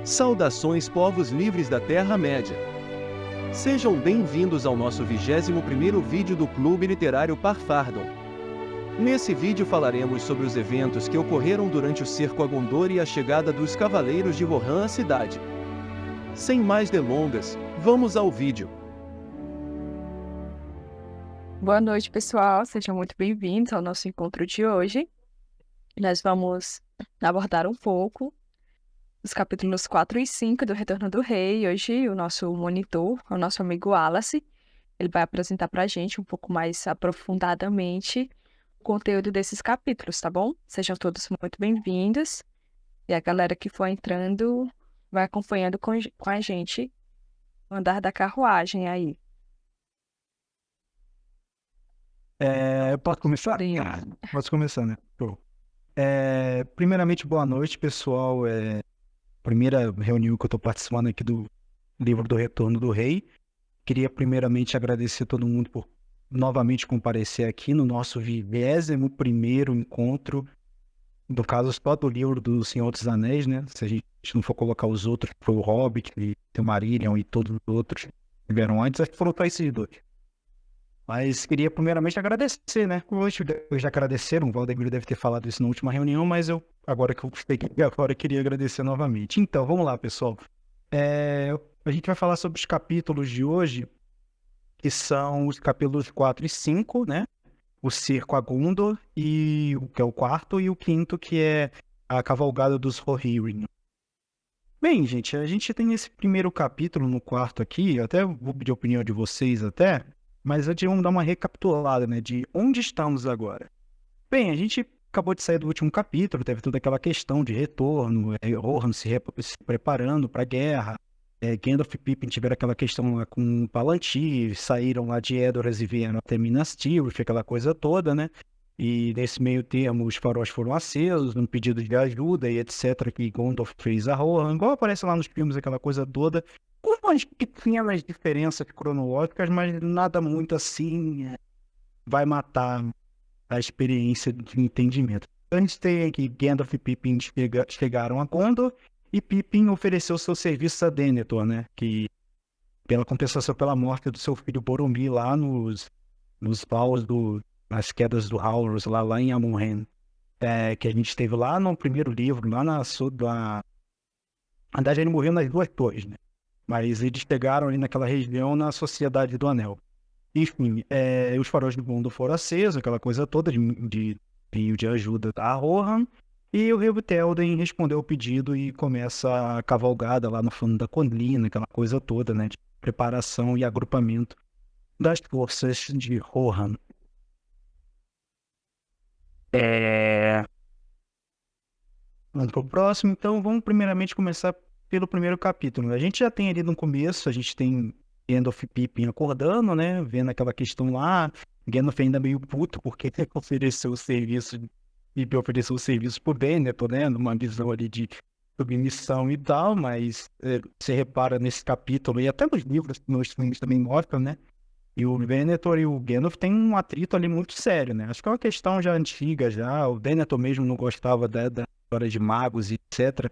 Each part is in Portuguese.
Saudações, povos livres da Terra-média. Sejam bem-vindos ao nosso 21º vídeo do Clube Literário Parfardon. Nesse vídeo falaremos sobre os eventos que ocorreram durante o cerco a Gondor e a chegada dos Cavaleiros de Rohan à cidade. Sem mais delongas, vamos ao vídeo. Boa noite, pessoal. Sejam muito bem-vindos ao nosso encontro de hoje. Nós vamos abordar um pouco os capítulos 4 e 5 do Retorno do Rei. Hoje, o nosso monitor, o nosso amigo Wallace, ele vai apresentar para a gente um pouco mais aprofundadamente o conteúdo desses capítulos, tá bom? Sejam todos muito bem-vindos. E a galera que for entrando vai acompanhando com a gente o andar da carruagem aí. Eu posso começar? Sim. Posso começar, né? Show. Primeiramente, boa noite, pessoal. Primeira reunião que eu estou participando aqui do livro do Retorno do Rei. Queria primeiramente agradecer a todo mundo por novamente comparecer aqui no nosso 21º encontro, no caso só do livro do Senhor dos Anéis, né? Se a gente não for colocar os outros, foi o Hobbit, e o Marillion e todos os outros que tiveram antes, acho que foram só esses dois. Mas queria primeiramente agradecer, né? Hoje já agradeceram, o Valdemiro deve ter falado isso na última reunião, mas agora que eu peguei agora, queria agradecer novamente. Então, vamos lá, pessoal. A gente vai falar sobre os capítulos de hoje, que são os capítulos 4 e 5, né? O cerco a Gondor, que é o quarto, e o quinto, que é a cavalgada dos Rohirrim. Bem, gente, a gente tem esse primeiro capítulo no quarto aqui, até vou pedir a opinião de vocês até, mas antes vamos dar uma recapitulada, né, de onde estamos agora. Bem, a gente acabou de sair do último capítulo, teve toda aquela questão de retorno, Rohan se preparando para a guerra, Gandalf e Pippin tiveram aquela questão lá com Palantir, saíram lá de Edoras e vieram até Minas Tirith, aquela coisa toda, né? E nesse meio termo os faróis foram acesos, um pedido de ajuda e etc, que Gandalf fez a Rohan, igual aparece lá nos filmes, aquela coisa toda, com umas pequenas diferenças cronológicas, mas nada muito assim vai matar a experiência de entendimento. A gente tem aqui Gandalf e Pippin chegaram a Gondor, e Pippin ofereceu seu serviço a Denethor, né? Que pela compensação pela morte do seu filho Boromir lá nos paus nas quedas do Halros, lá em Amon-Hen. Que a gente teve lá no primeiro livro, lá na verdade ele morreu nas duas torres, né? Mas eles chegaram ali naquela região na Sociedade do Anel. Enfim, os faróis do mundo foram acesos, aquela coisa toda de pedido de ajuda a Rohan. E o rei Théoden respondeu ao pedido e começa a cavalgada lá no fundo da colina, aquela coisa toda, né, de preparação e agrupamento das forças de Rohan. Vamos para o próximo, então vamos primeiramente começar pelo primeiro capítulo. A gente já tem ali no começo, a gente tem Gandalf e Pippin acordando, né, vendo aquela questão lá, Gandalf ainda meio puto porque ofereceu o serviço, Pippin ofereceu o serviço pro Denethor, né, numa visão ali de submissão e tal, mas você repara nesse capítulo, e até nos livros, nos filmes também mostram, né, e o Denethor e o Gandalf têm um atrito ali muito sério, né, acho que é uma questão já antiga, já, o Denethor mesmo não gostava da história de magos e etc.,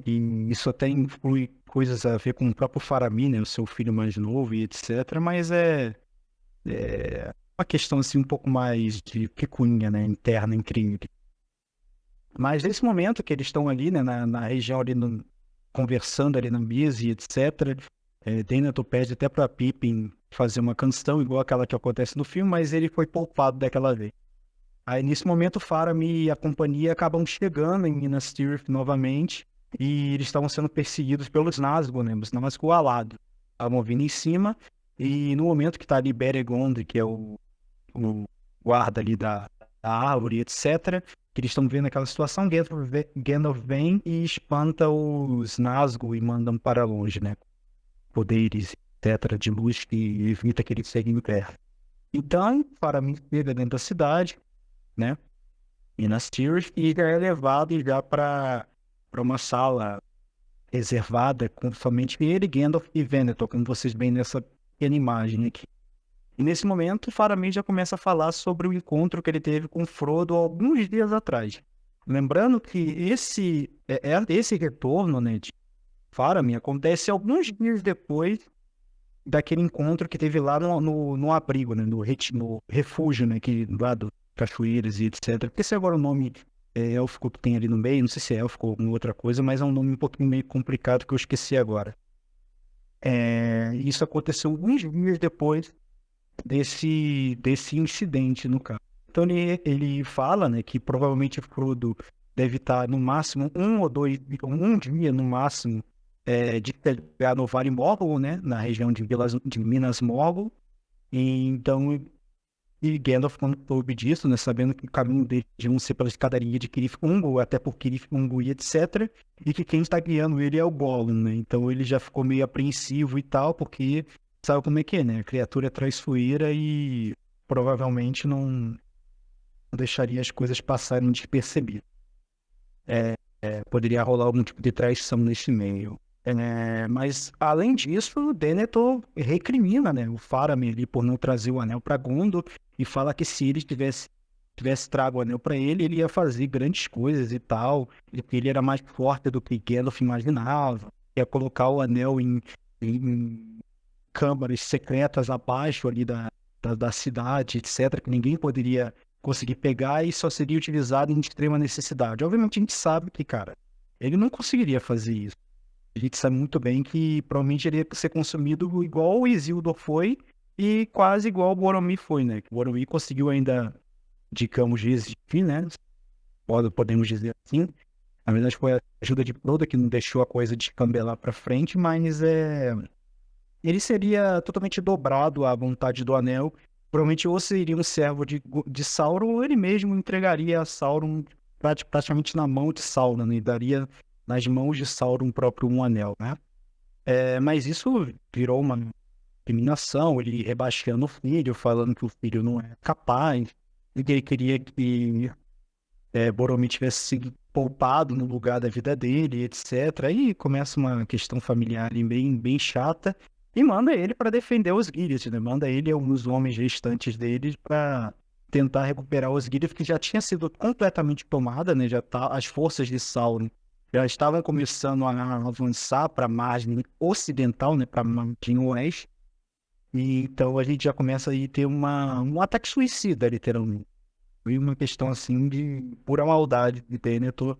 e isso até inclui coisas a ver com o próprio Faramir, né, o seu filho mais novo e etc., mas é uma questão assim um pouco mais de picuinha, né, interna entre eles. Mas nesse momento que eles estão ali, né, na região ali, conversando ali na mesa e etc., Denethor pede até para Pippin fazer uma canção igual aquela que acontece no filme, mas ele foi poupado daquela vez. Aí nesse momento Faramir e a companhia acabam chegando em Minas Tirith novamente, e eles estavam sendo perseguidos pelos Nazgûl, né, os Nazgûl alados. Estavam vindo em cima, e no momento que está ali Beregond, que é o guarda ali da árvore, etc., que eles estão vendo aquela situação, Gandalf vem e espanta os Nazgûl e mandam para longe, né? Poderes, etc., de luz que evita que eles cheguem perto. Então, Faramir chega dentro da cidade, né? Minas Tirith, e já é levado já para uma sala reservada com somente ele, Gandalf e Venator, como vocês veem nessa pequena imagem aqui. E nesse momento, Faramir já começa a falar sobre o encontro que ele teve com Frodo alguns dias atrás. Lembrando que esse retorno, né, de Faramir acontece alguns dias depois daquele encontro que teve lá no abrigo, né? No refúgio, né? Lá do Cachoeiras e etc. Porque esse agora é o nome élfico que tem ali no meio, não sei se é élfico ou alguma outra coisa, mas é um nome um pouquinho meio complicado que eu esqueci agora. Isso aconteceu alguns dias depois desse incidente, no caso. Então ele fala, né, que provavelmente Frodo deve estar no máximo um dia no máximo, de chegar no Vale Morgul, né, na região de Minas Morgul. E Gandalf, quando soube disso, né, sabendo que o caminho dele iam ser pela escadaria de Cirith Ungol, até por Cirith Ungol e etc., e que quem está guiando ele é o Gollum, né? Então ele já ficou meio apreensivo e tal, porque sabe como é que é, né? A criatura é traiçoeira e provavelmente não deixaria as coisas passarem despercebidas. Poderia rolar algum tipo de traição nesse meio. Mas, além disso, o Denethor recrimina, né, o Faramir ali por não trazer o anel para Gondor e fala que se ele tivesse trago o anel para ele, ele ia fazer grandes coisas e tal, e que ele era mais forte do que Gandalf imaginava, ia colocar o anel em câmaras secretas abaixo ali da cidade, etc., que ninguém poderia conseguir pegar e só seria utilizado em extrema necessidade. Obviamente a gente sabe que, cara, ele não conseguiria fazer isso. A gente sabe muito bem que provavelmente ele ia ser consumido igual o Isildur foi e quase igual o Boromir foi, né? O Boromir conseguiu ainda, digamos, resistir, né? Podemos dizer assim. Na verdade foi a ajuda de Frodo que não deixou a coisa descambelar para frente, mas ele seria totalmente dobrado à vontade do Anel. Provavelmente ou seria um servo de Sauron ou ele mesmo entregaria a Sauron praticamente na mão de Sauron, né? E daria nas mãos de Sauron próprio um anel, né? Mas isso virou uma incriminação, ele rebaixando o filho, falando que o filho não é capaz, e que ele queria que Boromir tivesse sido poupado no lugar da vida dele, etc. Aí começa uma questão familiar ali bem, bem chata, e manda ele para defender os Gilliads, né? Manda ele e alguns homens restantes deles para tentar recuperar os Gilliads, que já tinha sido completamente tomada, né? As forças de Sauron já estavam começando a avançar para a margem ocidental, né, para a margem oeste. E então a gente já começa a ter um ataque suicida, literalmente. Foi uma questão assim de pura maldade de Denethor,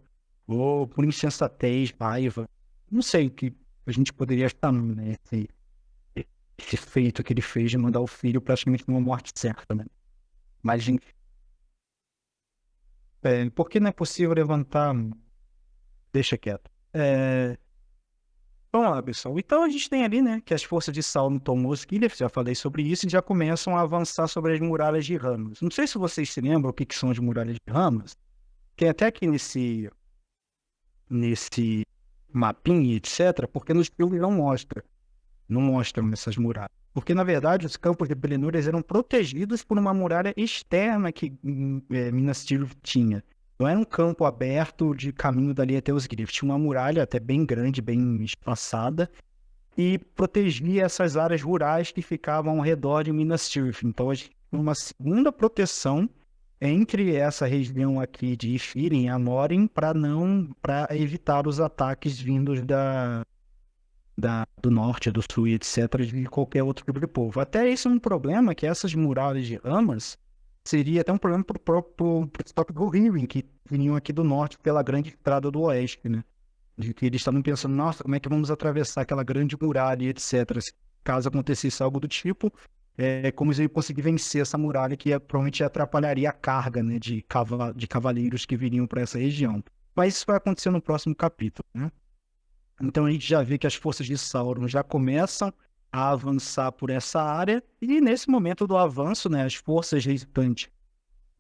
ou por insensatez, raiva. Não sei o que a gente poderia chamar, né, esse feito que ele fez de mandar o filho praticamente numa morte certa, né? Mas, gente, por que não é possível levantar? Deixa quieto. Vamos lá, pessoal. Então a gente tem ali, né, que as forças de Sauron tomou os Gilliads, já falei sobre isso, e já começam a avançar sobre as muralhas de Ramos. Não sei se vocês se lembram o que são as muralhas de Ramos. Tem até aqui nesse mapinha, etc., porque nos filmes não mostram essas muralhas. Porque, na verdade, os campos de Pelennor eram protegidos por uma muralha externa que Minas Tirith tinha. Não era um campo aberto de caminho dali até os Gilliads. Tinha uma muralha até bem grande, bem espaçada, e protegia essas áreas rurais que ficavam ao redor de Minas Tirith. Então, a gente tinha uma segunda proteção entre essa região aqui de Ifilin e Anorin para evitar os ataques vindos do norte, do sul, etc., de qualquer outro tipo de povo. Até isso é um problema, que essas muralhas de Ramas seria até um problema para o próprio Rohirrim, que vinham aqui do norte pela grande estrada do oeste, né? De que eles estavam pensando, nossa, como é que vamos atravessar aquela grande muralha, etc. Se caso acontecesse algo do tipo, como eles iam conseguir vencer essa muralha que provavelmente atrapalharia a carga, né, de cavaleiros que viriam para essa região. Mas isso vai acontecer no próximo capítulo, né? Então a gente já vê que as forças de Sauron já começam a avançar por essa área, e nesse momento do avanço, né, as forças restantes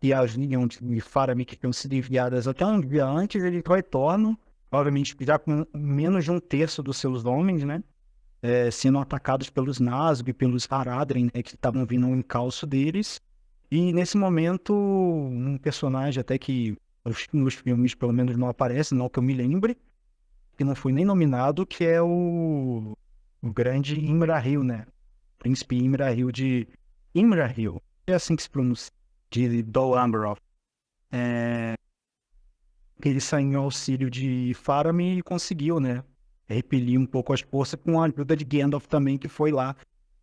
que haviam de Faramir, que tinham sido enviadas até um dia antes, eles retornam, obviamente já com menos de um terço dos seus homens, né, sendo atacados pelos Nazgûl e pelos Haradrim, né, que estavam vindo ao encalço deles. E nesse momento, um personagem até que nos filmes pelo menos não aparece, não que eu me lembre, que não foi nem nominado, que é o grande Imrahil, né? Príncipe Imrahil de Imrahil. É assim que se pronuncia, de Dol Amroth. Ele saiu em auxílio de Faramir e conseguiu, né, repelir um pouco as forças com a ajuda de Gandalf também, que foi lá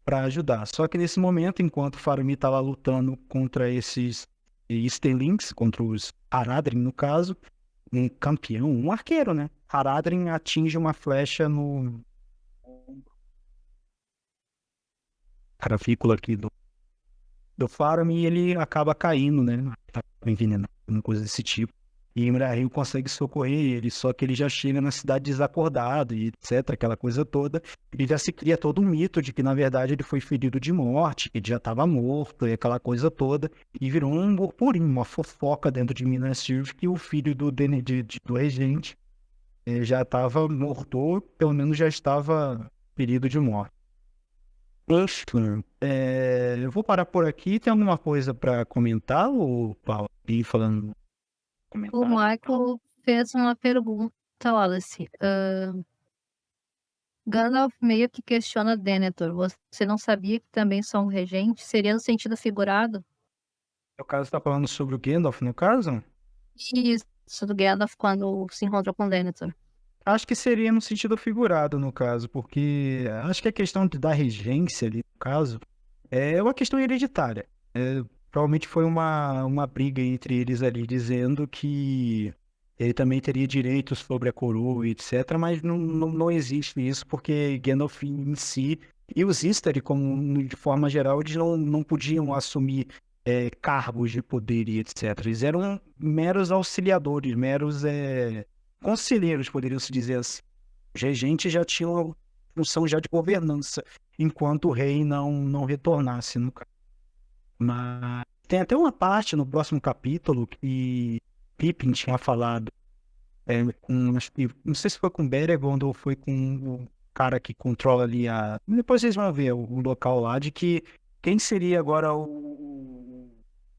para ajudar. Só que nesse momento, enquanto Faramir estava lutando contra esses Easterlings, contra os Haradrim, no caso, um campeão, um arqueiro, né? Haradrim atinge uma flecha no cravícula aqui do Faramir e ele acaba caindo, né? Tá envenenado, uma coisa desse tipo. E Imrahil consegue socorrer ele, só que ele já chega na cidade desacordado e etc, aquela coisa toda. Ele já se cria todo um mito de que, na verdade, ele foi ferido de morte, que ele já estava morto e aquela coisa toda. E virou um burburinho, uma fofoca dentro de Minas Tirith que o filho do regente já estava morto, ou pelo menos já estava ferido de morte. Enfim, eu vou parar por aqui. Tem alguma coisa para comentar, ou Paulo? E falando O comentário. Michael fez uma pergunta, Wallace. Gandalf meio que questiona Denethor. Você não sabia que também são regentes? Seria no sentido figurado? No caso, está falando sobre o Gandalf, no caso? Isso do Gandalf quando se encontra com Denethor. Acho que seria no sentido figurado, no caso, porque acho que a questão da regência ali, no caso, é uma questão hereditária. Provavelmente foi uma briga entre eles ali, dizendo que ele também teria direitos sobre a coroa, etc., mas não existe isso, porque Gandalf em si, e os Istari, como de forma geral, eles não podiam assumir cargos de poder e etc. Eles eram meros auxiliadores, meros conselheiros, poderiam se dizer assim. Os regentes já tinham uma função já de governança, enquanto o rei não retornasse, no caso. Mas tem até uma parte no próximo capítulo que Pippin tinha falado, não sei se foi com Beregond ou foi com o cara que controla ali Depois vocês vão ver o local lá, de que quem seria agora o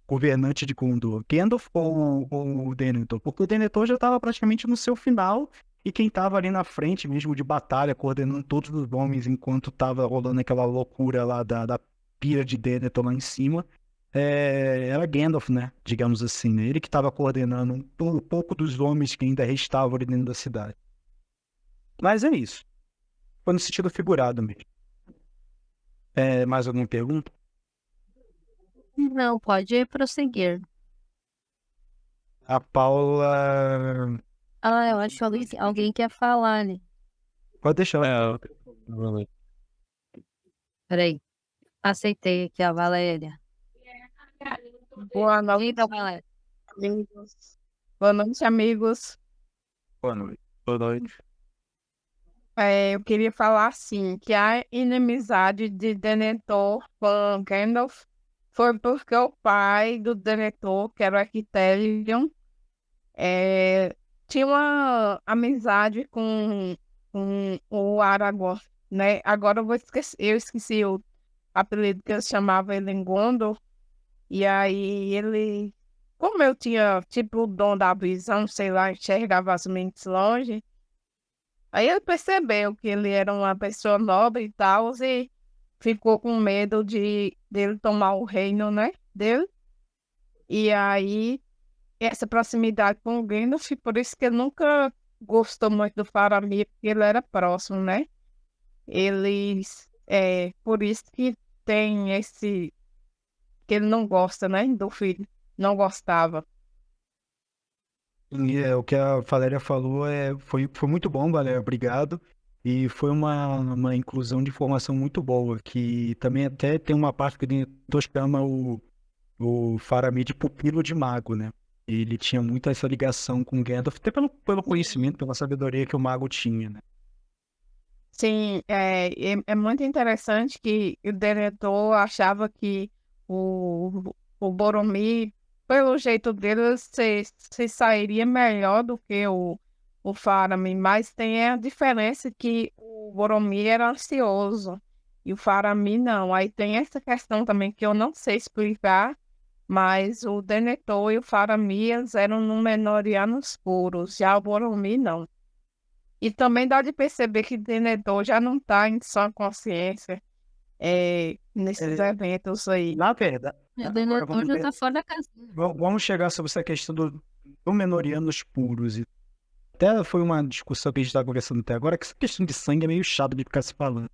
governante de Gondor, Gandalf ou o Denethor? Porque o Denethor já estava praticamente no seu final, e quem estava ali na frente mesmo de batalha, coordenando todos os homens enquanto estava rolando aquela loucura lá da pira de Denethor lá em cima, era Gandalf, né? Digamos assim, né? Ele que estava coordenando um pouco dos homens que ainda restavam ali dentro da cidade. Mas é isso. Foi no sentido figurado mesmo. Mais alguma pergunta? Não, pode prosseguir. A Paula... Eu acho que alguém quer falar, né? Pode deixar. Peraí. Aceitei aqui a Valéria. Boa noite, Então, Valéria. amigos. Boa noite, amigos. Boa noite. Boa noite. Eu queria falar assim, que a inimizade de Denethor com Gandalf foi porque o pai do Denethor, que era o Arquitelion, tinha uma amizade com o Aragorn, né? Agora eu esqueci o apelido que eu chamava ele em Gondor, e aí ele, como eu tinha tipo o dom da visão, sei lá, enxergava as mentes longe, aí ele percebeu que ele era uma pessoa nobre e tal, e ficou com medo dele tomar o reino, né, dele. E aí, essa proximidade com o Gandalf, por isso que ele nunca gostou muito do Faramir, porque ele era próximo, né? Por isso que tem que ele não gosta, né, do filho, não gostava. E, o que a Valéria falou foi muito bom, Valéria, obrigado. E foi uma inclusão de informação muito boa, que também até tem uma parte que o Denethor chama o Faramir de pupilo de mago, né? Ele tinha muito essa ligação com Gandalf, até pelo conhecimento, pela sabedoria que o mago tinha, né? Sim, é muito interessante que o Denethor achava que o Boromir, pelo jeito dele, se sairia melhor do que o Faramir, mas tem a diferença que o Boromir era ansioso e o Faramir não. Aí tem essa questão também que eu não sei explicar, mas o Denethor e o Faramir eles eram Númenóreanos puros, já o Boromir não. E também dá de perceber que Denethor já não está em sã consciência nesses eventos aí. Na verdade, O agora Denethor já tá fora da casinha. vamos chegar sobre essa questão do Númenóreanos puros. Até foi uma discussão que a gente estava conversando até agora, que essa questão de sangue é meio chato de ficar se falando.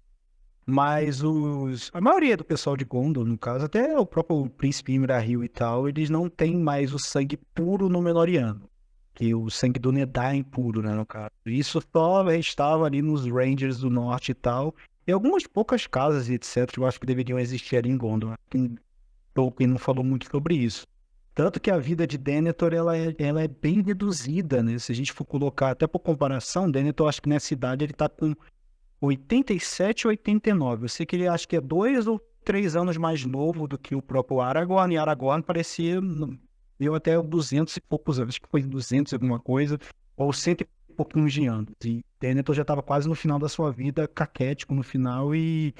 Mas a maioria do pessoal de Gondor, no caso, até o próprio príncipe Imrahil e tal, eles não têm mais o sangue puro Númenóreano. Que o sangue do Nedá é impuro, né, no caso. Isso só restava ali nos Rangers do Norte e tal. E algumas poucas casas e etc. eu acho que deveriam existir ali em Gondor. Tolkien não falou muito sobre isso. Tanto que a vida de Denethor, ela é bem reduzida, né? Se a gente for colocar, até por comparação, Denethor, acho que nessa idade ele tá com 87 ou 89. Eu sei que ele acho que é 2 ou 3 anos mais novo do que o próprio Aragorn. E Aragorn parecia, deu até 200 e poucos anos, acho que foi 200 e alguma coisa, ou 100 e pouquinhos de anos. E Denethor já estava quase no final da sua vida, caquético no final, e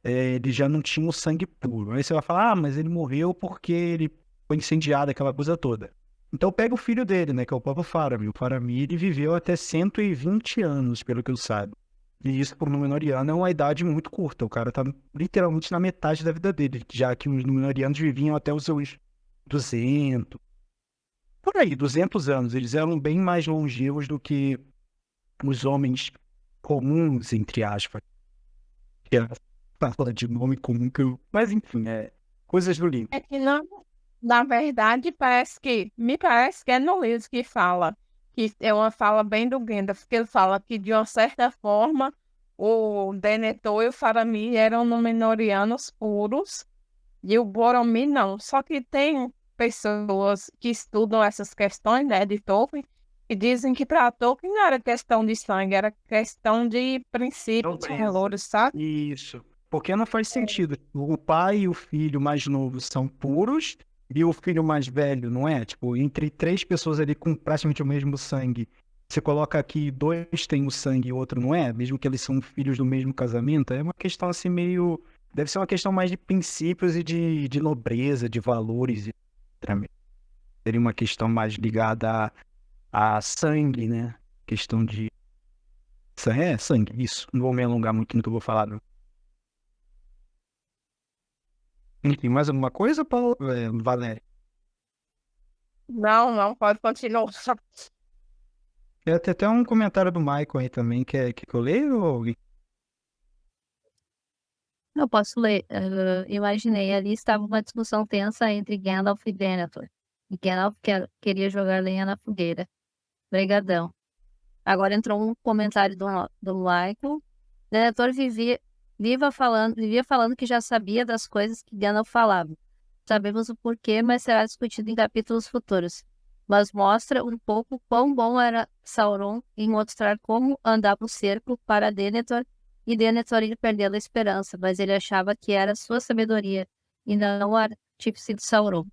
ele já não tinha o sangue puro. Aí você vai falar, mas ele morreu porque ele foi incendiado, aquela coisa toda. Então pega o filho dele, né, que é o próprio Faramir. O Faramir, ele viveu até 120 anos, pelo que eu saiba. E isso, por Númenóreano, é uma idade muito curta. O cara tá literalmente na metade da vida dele, já que os Númenóreanos viviam até os seus 200, por aí, 200 anos. Eles eram bem mais longevos do que os homens comuns, entre aspas. Que é fala de nome comum que eu... Mas enfim, coisas do livro. É que não, na verdade, me parece que é no livro que fala, que é uma fala bem do Gandalf, que ele fala que, de uma certa forma, o Denethor e o Faramir eram Númenóreanos puros e o Boromir não. Só que tem pessoas que estudam essas questões, né, de Tolkien, e dizem que para Tolkien não era questão de sangue, era questão de princípios, Nobreza. valores, sabe? Isso. Porque não faz sentido. O pai e o filho mais novo são puros e o filho mais velho, não é? Tipo, entre 3 pessoas ali com praticamente o mesmo sangue, você coloca aqui 2 têm o sangue e o outro não é, mesmo que eles são filhos do mesmo casamento, é uma questão assim meio... Deve ser uma questão mais de princípios e de nobreza, de valores. Seria uma questão mais ligada a sangue, né? Questão de... sangue, isso. Não vou me alongar muito no que eu vou falar, não. Enfim, mais alguma coisa, Paulo? Valéria? Não, pode continuar. Tem até um comentário do Michael aí também, que eu leio? Eu posso ler. Imaginei, ali estava uma discussão tensa entre Gandalf e Denethor. E Gandalf queria jogar lenha na fogueira. Obrigadão. Agora entrou um comentário do Michael. Denethor vivia falando que já sabia das coisas que Gandalf falava. Sabemos o porquê, mas será discutido em capítulos futuros. Mas mostra um pouco quão bom era Sauron em mostrar como andava o cerco para Denethor, e Denethor ia perdendo a esperança, mas ele achava que era sua sabedoria, e não a artífice de Sauron.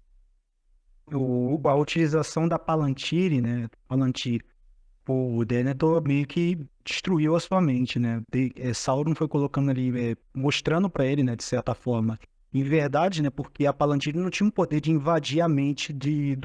A utilização da Palantir, né? Palantir, o Denethor meio que destruiu a sua mente, né? Sauron foi colocando ali, mostrando para ele, né, de certa forma, em verdade, né? Porque a Palantir não tinha um poder de invadir a mente de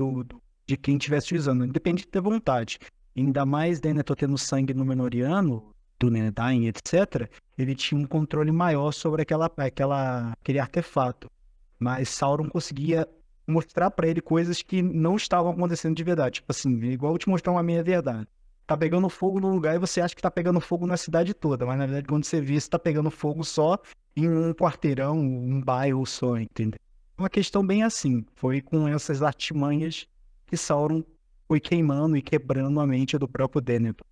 quem estivesse usando, independente da vontade. Ainda mais Denethor tendo sangue Númenóreano, do Nedain, etc., ele tinha um controle maior sobre aquele artefato. Mas Sauron conseguia mostrar pra ele coisas que não estavam acontecendo de verdade. Tipo assim, é igual te mostrar uma meia-verdade. Tá pegando fogo num lugar e você acha que tá pegando fogo na cidade toda, mas na verdade quando você vê, você tá pegando fogo só em um quarteirão, um bairro só, entendeu? Uma questão bem assim. Foi com essas artimanhas que Sauron foi queimando e quebrando a mente do próprio Denethor.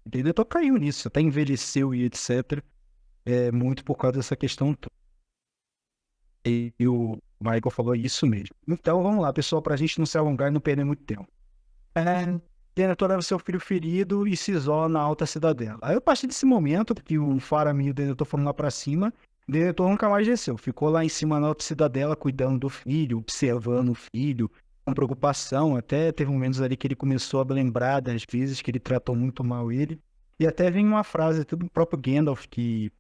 Denethor caiu nisso, até envelheceu e etc. Muito por causa dessa questão toda. E o Michael falou isso mesmo. Então vamos lá, pessoal, pra gente não se alongar e não perder muito tempo. Denethor leva seu filho ferido e se isola na alta cidadela. Aí a partir desse momento que o Faramir e o Denethor foram lá pra cima, Denethor nunca mais desceu. Ficou lá em cima na alta cidadela cuidando do filho, observando o filho, com preocupação. Até teve momentos ali que ele começou a lembrar das vezes que ele tratou muito mal ele. E até vem uma frase do próprio Gandalf que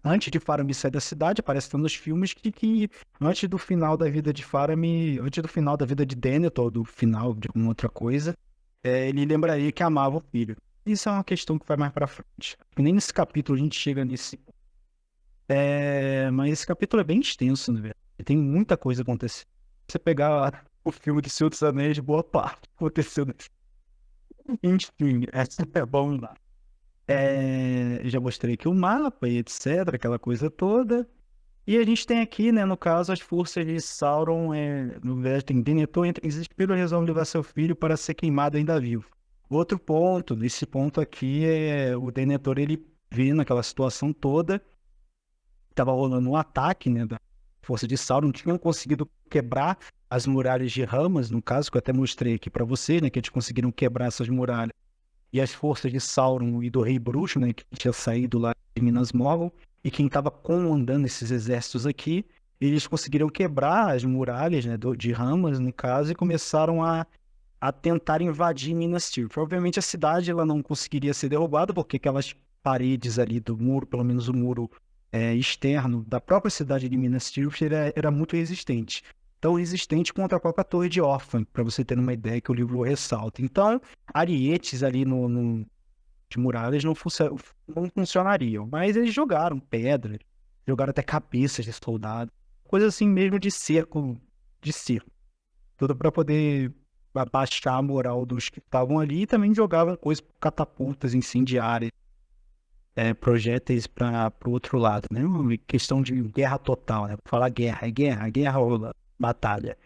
antes de Faramir sair da cidade, aparece nos filmes que antes do final da vida de Faramir, antes do final da vida de Denethor, ou do final de alguma outra coisa, ele lembraria que amava o filho. Isso é uma questão que vai mais pra frente. Nem nesse capítulo a gente chega nesse... mas esse capítulo é bem extenso, né, velho? Tem muita coisa acontecendo. Se você pegar o filme do Senhor dos Anéis, boa parte aconteceu nesse. Enfim, vamos lá. Já mostrei aqui o mapa e etc, aquela coisa toda. E a gente tem aqui, né, no caso, as forças de Sauron, no verso tem Denethor entra em desespero e resolve levar seu filho para ser queimado ainda vivo. Outro ponto, nesse ponto aqui, o Denethor, ele vê naquela situação toda, estava rolando um ataque, né, da força de Sauron, tinham conseguido quebrar as muralhas de Ramas, no caso, que eu até mostrei aqui para vocês, né, que eles conseguiram quebrar essas muralhas. E as forças de Sauron e do Rei Bruxo, né, que tinha saído lá de Minas Morgul, e quem estava comandando esses exércitos aqui, eles conseguiram quebrar as muralhas, né, de Ramas, no caso, e começaram a tentar invadir Minas Tirith. Obviamente a cidade ela não conseguiria ser derrubada, porque aquelas paredes ali do muro, pelo menos o muro externo da própria cidade de Minas Tirith, era muito resistente. Tão resistente contra a própria Torre de Orthanc, para você ter uma ideia que o livro ressalta. Então, arietes ali de muralhas não funcionariam, mas eles jogaram pedra, jogaram até cabeças de soldado, coisa assim mesmo de cerco, tudo para poder abaixar a moral dos que estavam ali, e também jogavam coisas, catapultas incendiárias, projéteis para o outro lado, né? Uma questão de guerra total, né? Falar guerra, guerra rola, batalha.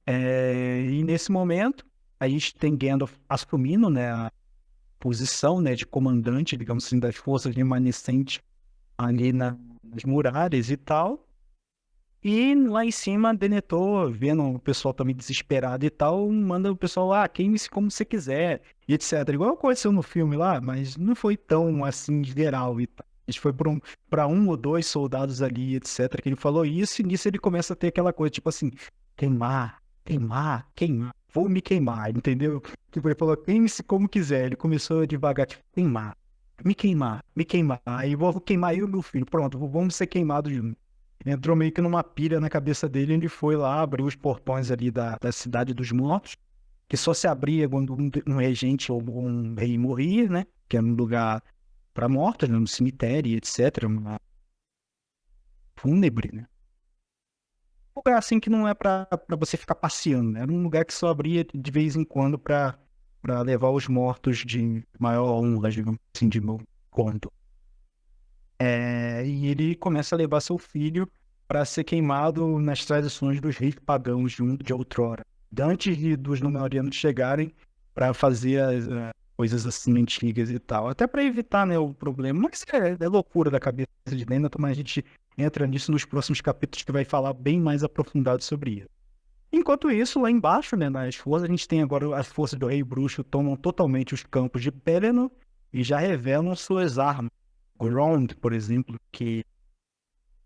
E nesse momento, a gente tem Gandalf assumindo, né, a posição, né, de comandante, digamos assim, das forças remanescentes ali nas muralhas e tal. E lá em cima, Denethor, vendo o pessoal também desesperado e tal, manda o pessoal, queime-se como você quiser, e etc. Igual aconteceu no filme lá, mas não foi tão assim geral e tal. A gente foi para um ou dois soldados ali, etc., que ele falou isso, e nisso ele começa a ter aquela coisa, tipo assim, queimar, vou me queimar, entendeu? Tipo, ele falou, queime-se como quiser. Ele começou devagar, tipo, me queimar, aí vou queimar eu e meu filho, pronto, vamos ser queimados juntos. Ele entrou meio que numa pilha na cabeça dele, ele foi lá, abriu os portões ali da Cidade dos Mortos, que só se abria quando um regente ou um rei morria, né? Que era um lugar para mortos, né? No cemitério, etc. Uma fúnebre, né? Um lugar assim que não é para você ficar passeando, né? Era um lugar que só abria de vez em quando para levar os mortos de maior honra, digamos assim, de meu conto. E ele começa a levar seu filho para ser queimado nas tradições dos reis pagãos de outrora, antes dos Númenóreanos chegarem para fazer as coisas assim antigas e tal, até para evitar, né, o problema. Mas é loucura da cabeça de Denethor, mas a gente entra nisso nos próximos capítulos, que vai falar bem mais aprofundado sobre isso. Enquanto isso, lá embaixo, né, nas forças, a gente tem agora as forças do Rei Bruxo tomam totalmente os campos de Pelennor e já revelam suas armas. Grond, por exemplo, que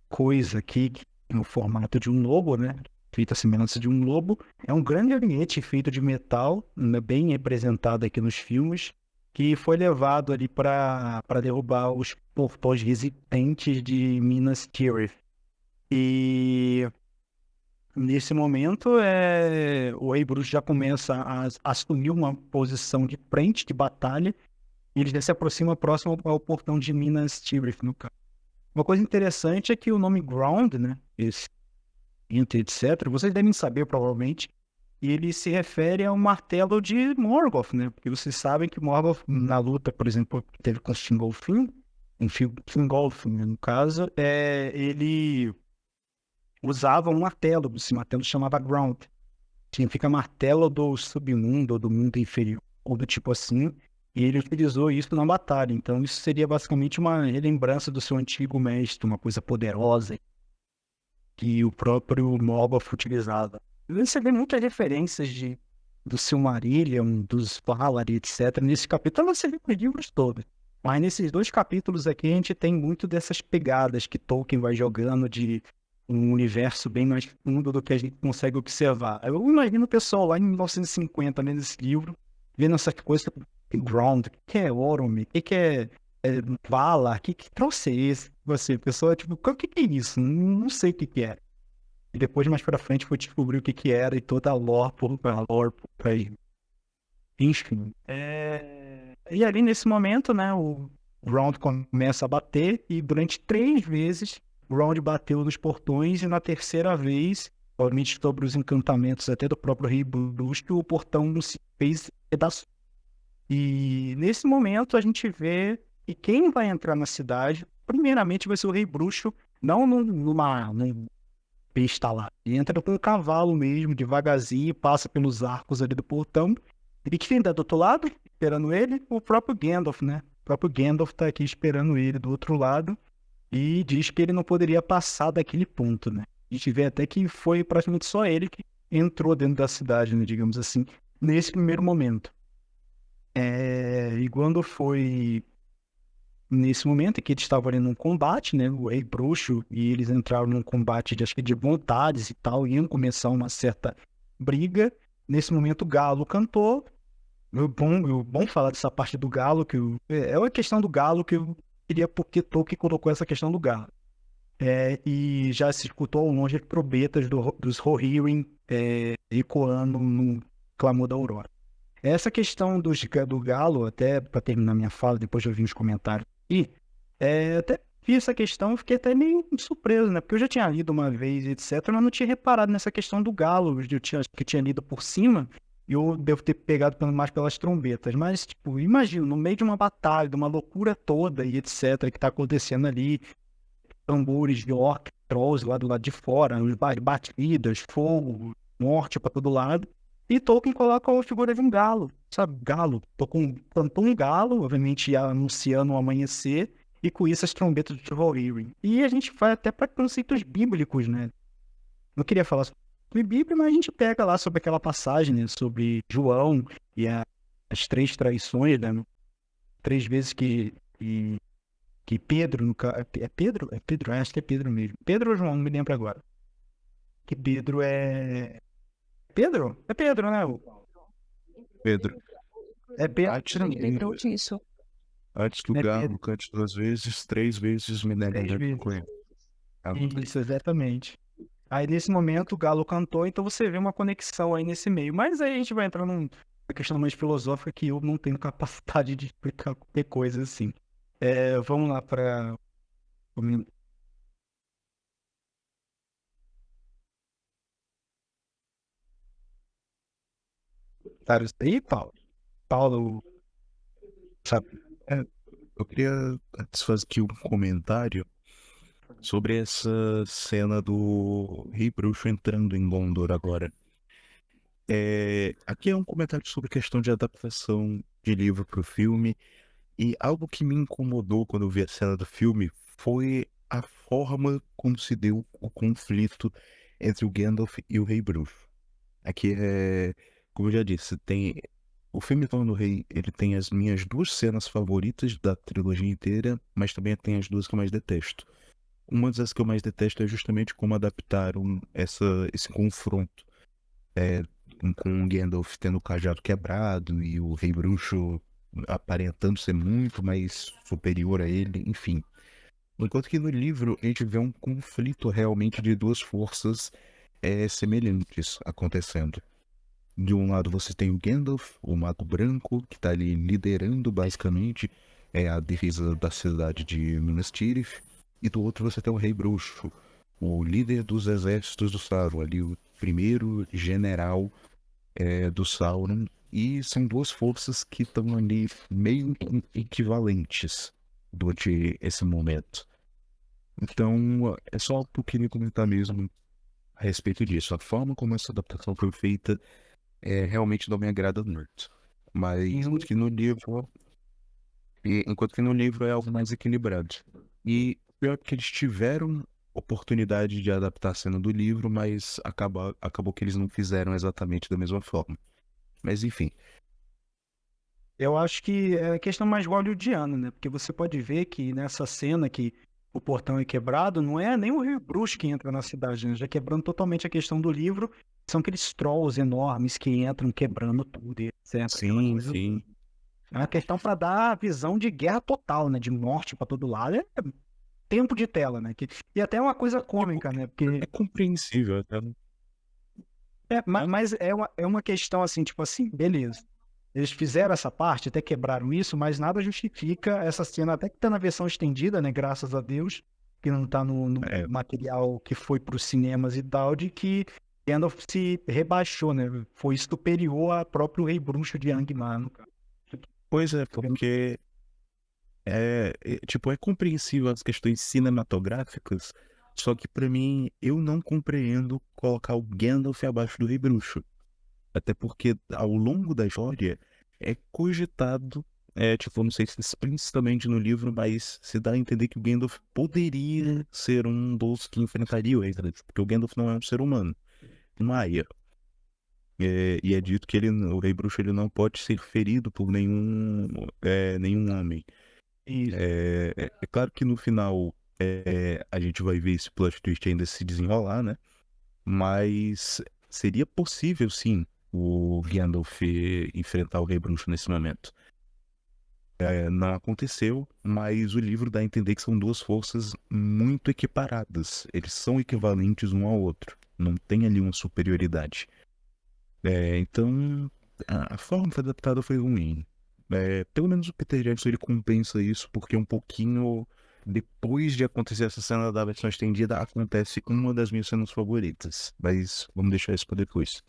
coisa aqui no formato de um lobo, né? Feita a semelhança de um lobo. É um grande ariete feito de metal, né, bem representado aqui nos filmes, que foi levado ali para derrubar os portões resistentes de Minas Tirith. E nesse momento, o Rei Bruxo já começa a assumir uma posição de frente, de batalha, e ele já se aproxima próximo ao portão de Minas Tirith, no caso. Uma coisa interessante é que o nome Ground, né, esse etc., vocês devem saber provavelmente, ele se refere ao martelo de Morgoth, né, porque vocês sabem que Morgoth, na luta, por exemplo, que teve com Fingolfin, né, no caso, ele usava um martelo, esse martelo chamava Ground, significa martelo do submundo ou do mundo inferior, ou do tipo assim. E ele utilizou isso na batalha. Então, isso seria basicamente uma relembrança do seu antigo mestre, uma coisa poderosa que o próprio Morgoth utilizava. Você vê muitas referências do Silmarillion, dos Valar, etc. Nesse capítulo, você vê os livros todos. Mas nesses dois capítulos aqui, a gente tem muito dessas pegadas que Tolkien vai jogando de um universo bem mais fundo do que a gente consegue observar. Eu imagino o pessoal lá em 1950, lendo esse livro, vendo essas coisas, Ground, o que é Orome, o que é Valar, que trouxe esse? Você, pessoa, tipo, o que é isso? Não sei o que é. E depois, mais pra frente, foi descobrir o que era e toda a lore por aí. Enfim. E ali, nesse momento, né, o Ground começa a bater e durante 3 vezes o Ground bateu nos portões e na terceira vez, provavelmente sobre os encantamentos até do próprio Rei Bruxo, o portão se fez pedaço. E nesse momento a gente vê que quem vai entrar na cidade, primeiramente vai ser o Rei Bruxo, não num besta lá. Ele entra com um cavalo mesmo, devagarzinho, passa pelos arcos ali do portão. E quem tá do outro lado, esperando ele, o próprio Gandalf, né? O próprio Gandalf tá aqui esperando ele do outro lado e diz que ele não poderia passar daquele ponto, né? A gente vê até que foi praticamente só ele que entrou dentro da cidade, né, digamos assim, nesse primeiro momento. E quando foi nesse momento em que eles estavam ali num combate, né, o Rei Bruxo e eles entraram num combate de, acho que de vontades e tal, iam começar uma certa briga. Nesse momento o Galo cantou. É bom falar dessa parte do Galo, é uma questão do Galo que eu queria porque Tolkien colocou essa questão do Galo. E já se escutou ao longe trombetas dos Rohirrim ecoando no clamor da aurora. Essa questão do Galo, até para terminar minha fala, depois de ouvir os comentários, até vi essa questão e fiquei até meio surpreso, né? Porque eu já tinha lido uma vez, etc., mas não tinha reparado nessa questão do Galo, que tinha lido por cima, e eu devo ter pegado mais pelas trombetas. Mas, tipo, imagina, no meio de uma batalha, de uma loucura toda e etc., que tá acontecendo ali, tambores de orc, trolls lá do lado de fora, batidas, fogo, morte para todo lado. E Tolkien coloca a figura de um galo, sabe? Galo. Plantou um galo, obviamente anunciando o amanhecer, e com isso as trombetas de Rohirrim. E a gente vai até para conceitos bíblicos, né? Não queria falar sobre Bíblia, mas a gente pega lá sobre aquela passagem, né? Sobre João e as 3 traições, né? 3 vezes que Pedro, no caso. É Pedro? É Pedro, acho que é Pedro mesmo. Pedro ou João, não me lembro agora. Que Pedro é. Pedro? É Pedro, né? Pedro, É Pedro. Lembrou disso. antes que o É galo Pedro. cante 2 vezes, 3 vezes me nega 3 vezes. conheço. Isso, exatamente. Aí nesse momento o Galo cantou, então você vê uma conexão aí nesse meio. Mas aí a gente vai entrar numa questão mais filosófica que eu não tenho capacidade de explicar qualquer coisa assim. Vamos lá para. Comentários aí, Paulo? Paulo, sabe? Eu queria antes fazer aqui um comentário sobre essa cena do Rei Bruxo entrando em Gondor agora. Aqui é um comentário sobre questão de adaptação de livro para o filme, e algo que me incomodou quando eu vi a cena do filme foi a forma como se deu o conflito entre o Gandalf e o Rei Bruxo. Aqui como eu já disse, tem o filme Retorno do Rei, ele tem as minhas 2 cenas favoritas da trilogia inteira, mas também tem as 2 que eu mais detesto. Uma das que eu mais detesto é justamente como adaptaram esse confronto com o Gandalf tendo o cajado quebrado e o Rei Bruxo aparentando ser muito mais superior a ele, enfim. Enquanto que no livro a gente vê um conflito realmente de 2 forças semelhantes acontecendo. De um lado você tem o Gandalf, o Mago Branco, que está ali liderando basicamente a defesa da cidade de Minas Tirith, e do outro você tem o Rei Bruxo, o líder dos exércitos do Sauron, ali o primeiro general do Sauron, e são 2 forças que estão ali meio equivalentes durante esse momento. Então é só o que eu queria comentar mesmo a respeito disso. A forma como essa adaptação foi feita realmente não me agrada muito. Mas enquanto que no livro é algo mais equilibrado. E pior que eles tiveram oportunidade de adaptar a cena do livro, mas acabou que eles não fizeram exatamente da mesma forma. Mas enfim. Eu acho que é questão mais hollywoodiana, né? Porque você pode ver que nessa cena que o portão é quebrado, não é nem o Rei Bruxo que entra na cidade, né? Já quebrando totalmente a questão do livro, são aqueles trolls enormes que entram quebrando tudo, e etc. Sim, sim. É uma questão para dar a visão de guerra total, né? De morte para todo lado. É tempo de tela, né? E até é uma coisa cômica, né? Porque É compreensível até. mas é uma questão assim, tipo assim, beleza. Eles fizeram essa parte, até quebraram isso, mas nada justifica essa cena, até que tá na versão estendida, né? Graças a Deus, que não tá no material que foi para os cinemas e tal, de que Gandalf se rebaixou, né? Foi superior ao próprio Rei Bruxo de Angmar, no caso. Pois é, porque tipo, é compreensível as questões cinematográficas, só que pra mim, eu não compreendo colocar o Gandalf abaixo do Rei Bruxo. Até porque ao longo da história é cogitado, tipo, não sei se explicitamente no livro, mas se dá a entender que o Gandalf poderia ser um dos que enfrentaria o Rei Bruxo, porque o Gandalf não é um ser humano, Maia. E é dito que o Rei Bruxo ele não pode ser ferido por nenhum homem. Isso. É claro que no final a gente vai ver esse plot twist ainda se desenrolar, né? Mas seria possível, sim, o Gandalf enfrentar o Rei Bruxo nesse momento. Não aconteceu, mas o livro dá a entender que são duas forças muito equiparadas. Eles são equivalentes um ao outro. Não tem ali uma superioridade. Então, a forma que foi adaptada foi ruim. Pelo menos o Peter Jackson ele compensa isso, porque um pouquinho depois de acontecer essa cena da versão estendida, acontece uma das minhas cenas favoritas. Mas vamos deixar isso para depois.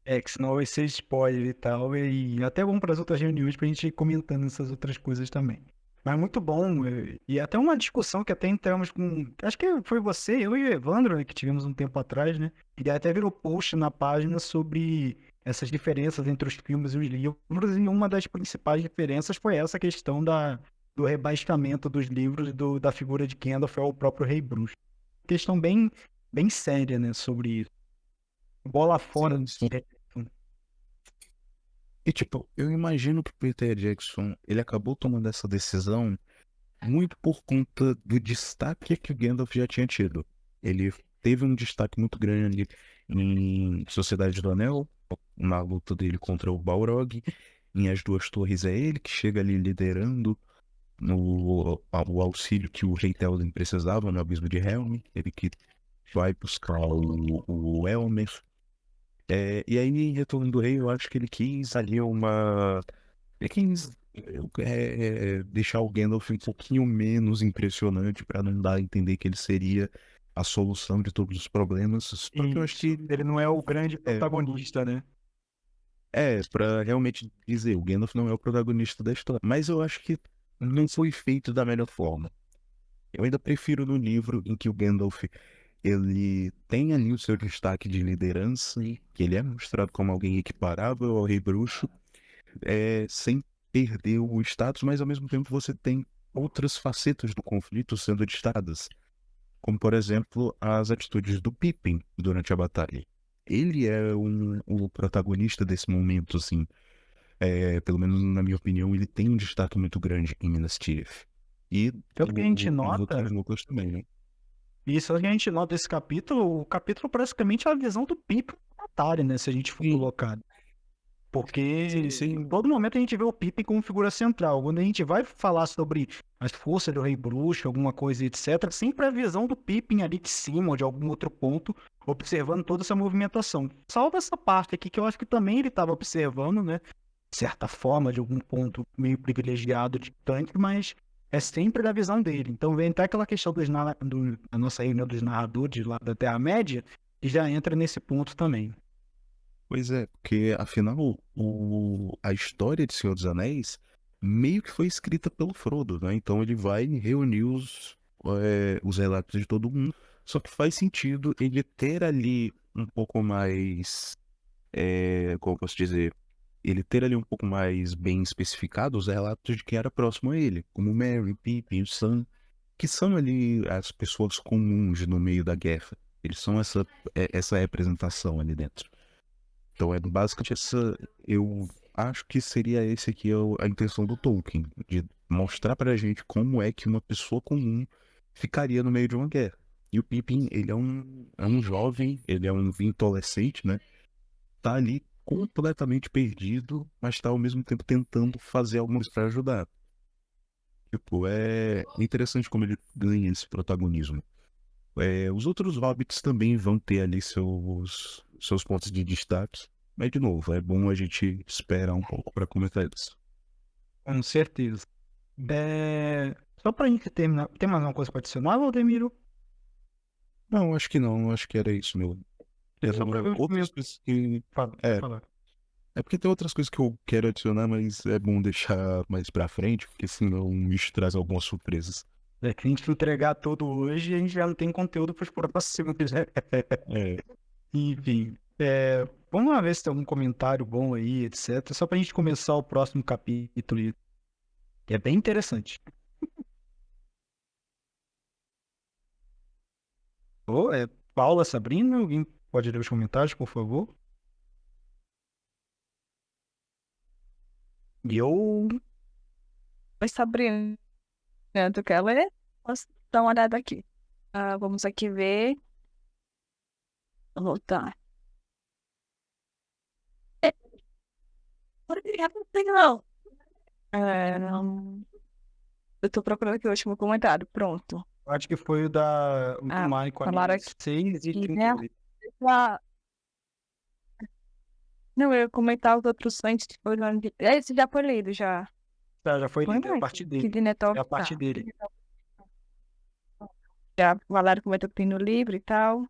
Que senão vai ser spoiler e tal, e até bom para as outras reuniões pra gente ir comentando essas outras coisas também. Mas muito bom, e até uma discussão que até entramos com, acho que foi você, eu e o Evandro, né, que tivemos um tempo atrás, né, e até virou post na página sobre essas diferenças entre os filmes e os livros, e uma das principais diferenças foi essa questão do rebaixamento dos livros da figura de Gandalf ao próprio Rei Bruxo. Questão bem séria, né, sobre isso. Bola fora. Sim. E tipo, eu imagino que o Peter Jackson ele acabou tomando essa decisão muito por conta do destaque que o Gandalf já tinha tido. Ele teve um destaque muito grande em Sociedade do Anel, na luta dele contra o Balrog. Em As Duas Torres é ele que chega ali liderando o auxílio que o Rei Théoden precisava no Abismo de Helm. Ele que vai buscar o Elmer. E aí, em Retorno do Rei, eu acho que ele quis ali Ele quis deixar o Gandalf um pouquinho menos impressionante para não dar a entender que ele seria a solução de todos os problemas. Só que eu acho que Ele não é o grande protagonista, né? pra realmente dizer, o Gandalf não é o protagonista da história. Mas eu acho que não foi feito da melhor forma. Eu ainda prefiro no livro em que o Gandalf ele tem ali o seu destaque de liderança, que ele é mostrado como alguém equiparável ao Rei Bruxo, sem perder o status, mas ao mesmo tempo você tem outras facetas do conflito sendo destacadas, como por exemplo as atitudes do Pippin durante a batalha. Ele é o protagonista desse momento, assim. Pelo menos na minha opinião, ele tem um destaque muito grande em Minas Tirith. E Tanto que a gente os nota, outros núcleos também, né? isso que a gente nota esse capítulo, o capítulo praticamente é a visão do Pippin no Atari, né? Se a gente for colocar. Porque Sim. em todo momento a gente vê o Pippin como figura central. Quando a gente vai falar sobre as forças do Rei Bruxo, alguma coisa, etc., sempre a visão do Pippin ali de cima ou de algum outro ponto, observando toda essa movimentação. Salvo essa parte aqui que eu acho que também ele estava observando, né? De certa forma, de algum ponto meio privilegiado de tanque, mas é sempre da visão dele. Então vem até aquela questão da nossa reunião dos narradores lá da Terra-média, e já entra nesse ponto também. Pois é, porque afinal a história de Senhor dos Anéis meio que foi escrita pelo Frodo, né? Então ele vai reunir os relatos de todo mundo. Só que faz sentido ele ter ali um pouco mais, como eu posso dizer, ele ter ali um pouco mais bem especificado os relatos de quem era próximo a ele, como Merry, Pippin, o Sam, que são ali as pessoas comuns no meio da guerra. Eles são essa representação ali dentro. Então basicamente eu acho que seria esse aqui a intenção do Tolkien, de mostrar pra gente como é que uma pessoa comum ficaria no meio de uma guerra. E o Pippin, ele é um jovem, ele é um adolescente, né? Tá ali completamente perdido, mas tá ao mesmo tempo tentando fazer alguma coisa pra ajudar. Tipo, é interessante como ele ganha esse protagonismo. Os outros hobbits também vão ter ali seus pontos de destaque. Mas, de novo, é bom a gente esperar um pouco para comentar isso. Com certeza. Só pra gente terminar, tem mais uma coisa para adicionar, Valdemiro? Não, acho que não. Acho que era isso, meu. É só pra ver Outras coisas que... Fala. É porque tem outras coisas que eu quero adicionar, mas é bom deixar mais pra frente, porque senão isso traz algumas surpresas. É que a gente entregar tudo hoje, a gente já não tem conteúdo para os próximos, né? É, Enfim, vamos lá ver se tem algum comentário bom aí, etc. Só pra gente começar o próximo capítulo, que é bem interessante. Paula, Sabrina, alguém pode ler os comentários, por favor? E eu. Oi, Sabrina, tu quer ler? Posso dar uma olhada aqui. Vamos aqui ver. Vou voltar. Não. Eu tô procurando aqui o último comentário. Pronto. Acho que foi o do Mari com a Falaram minha 6 e aqui, né? 38. Não, eu ia comentar os outros antes. Esse já foi lido, já. Tá, já foi Foi lido, é a mais. parte Que dele. de Neto, É a parte tá. dele. Já falaram que comentou que tem no livro e tal.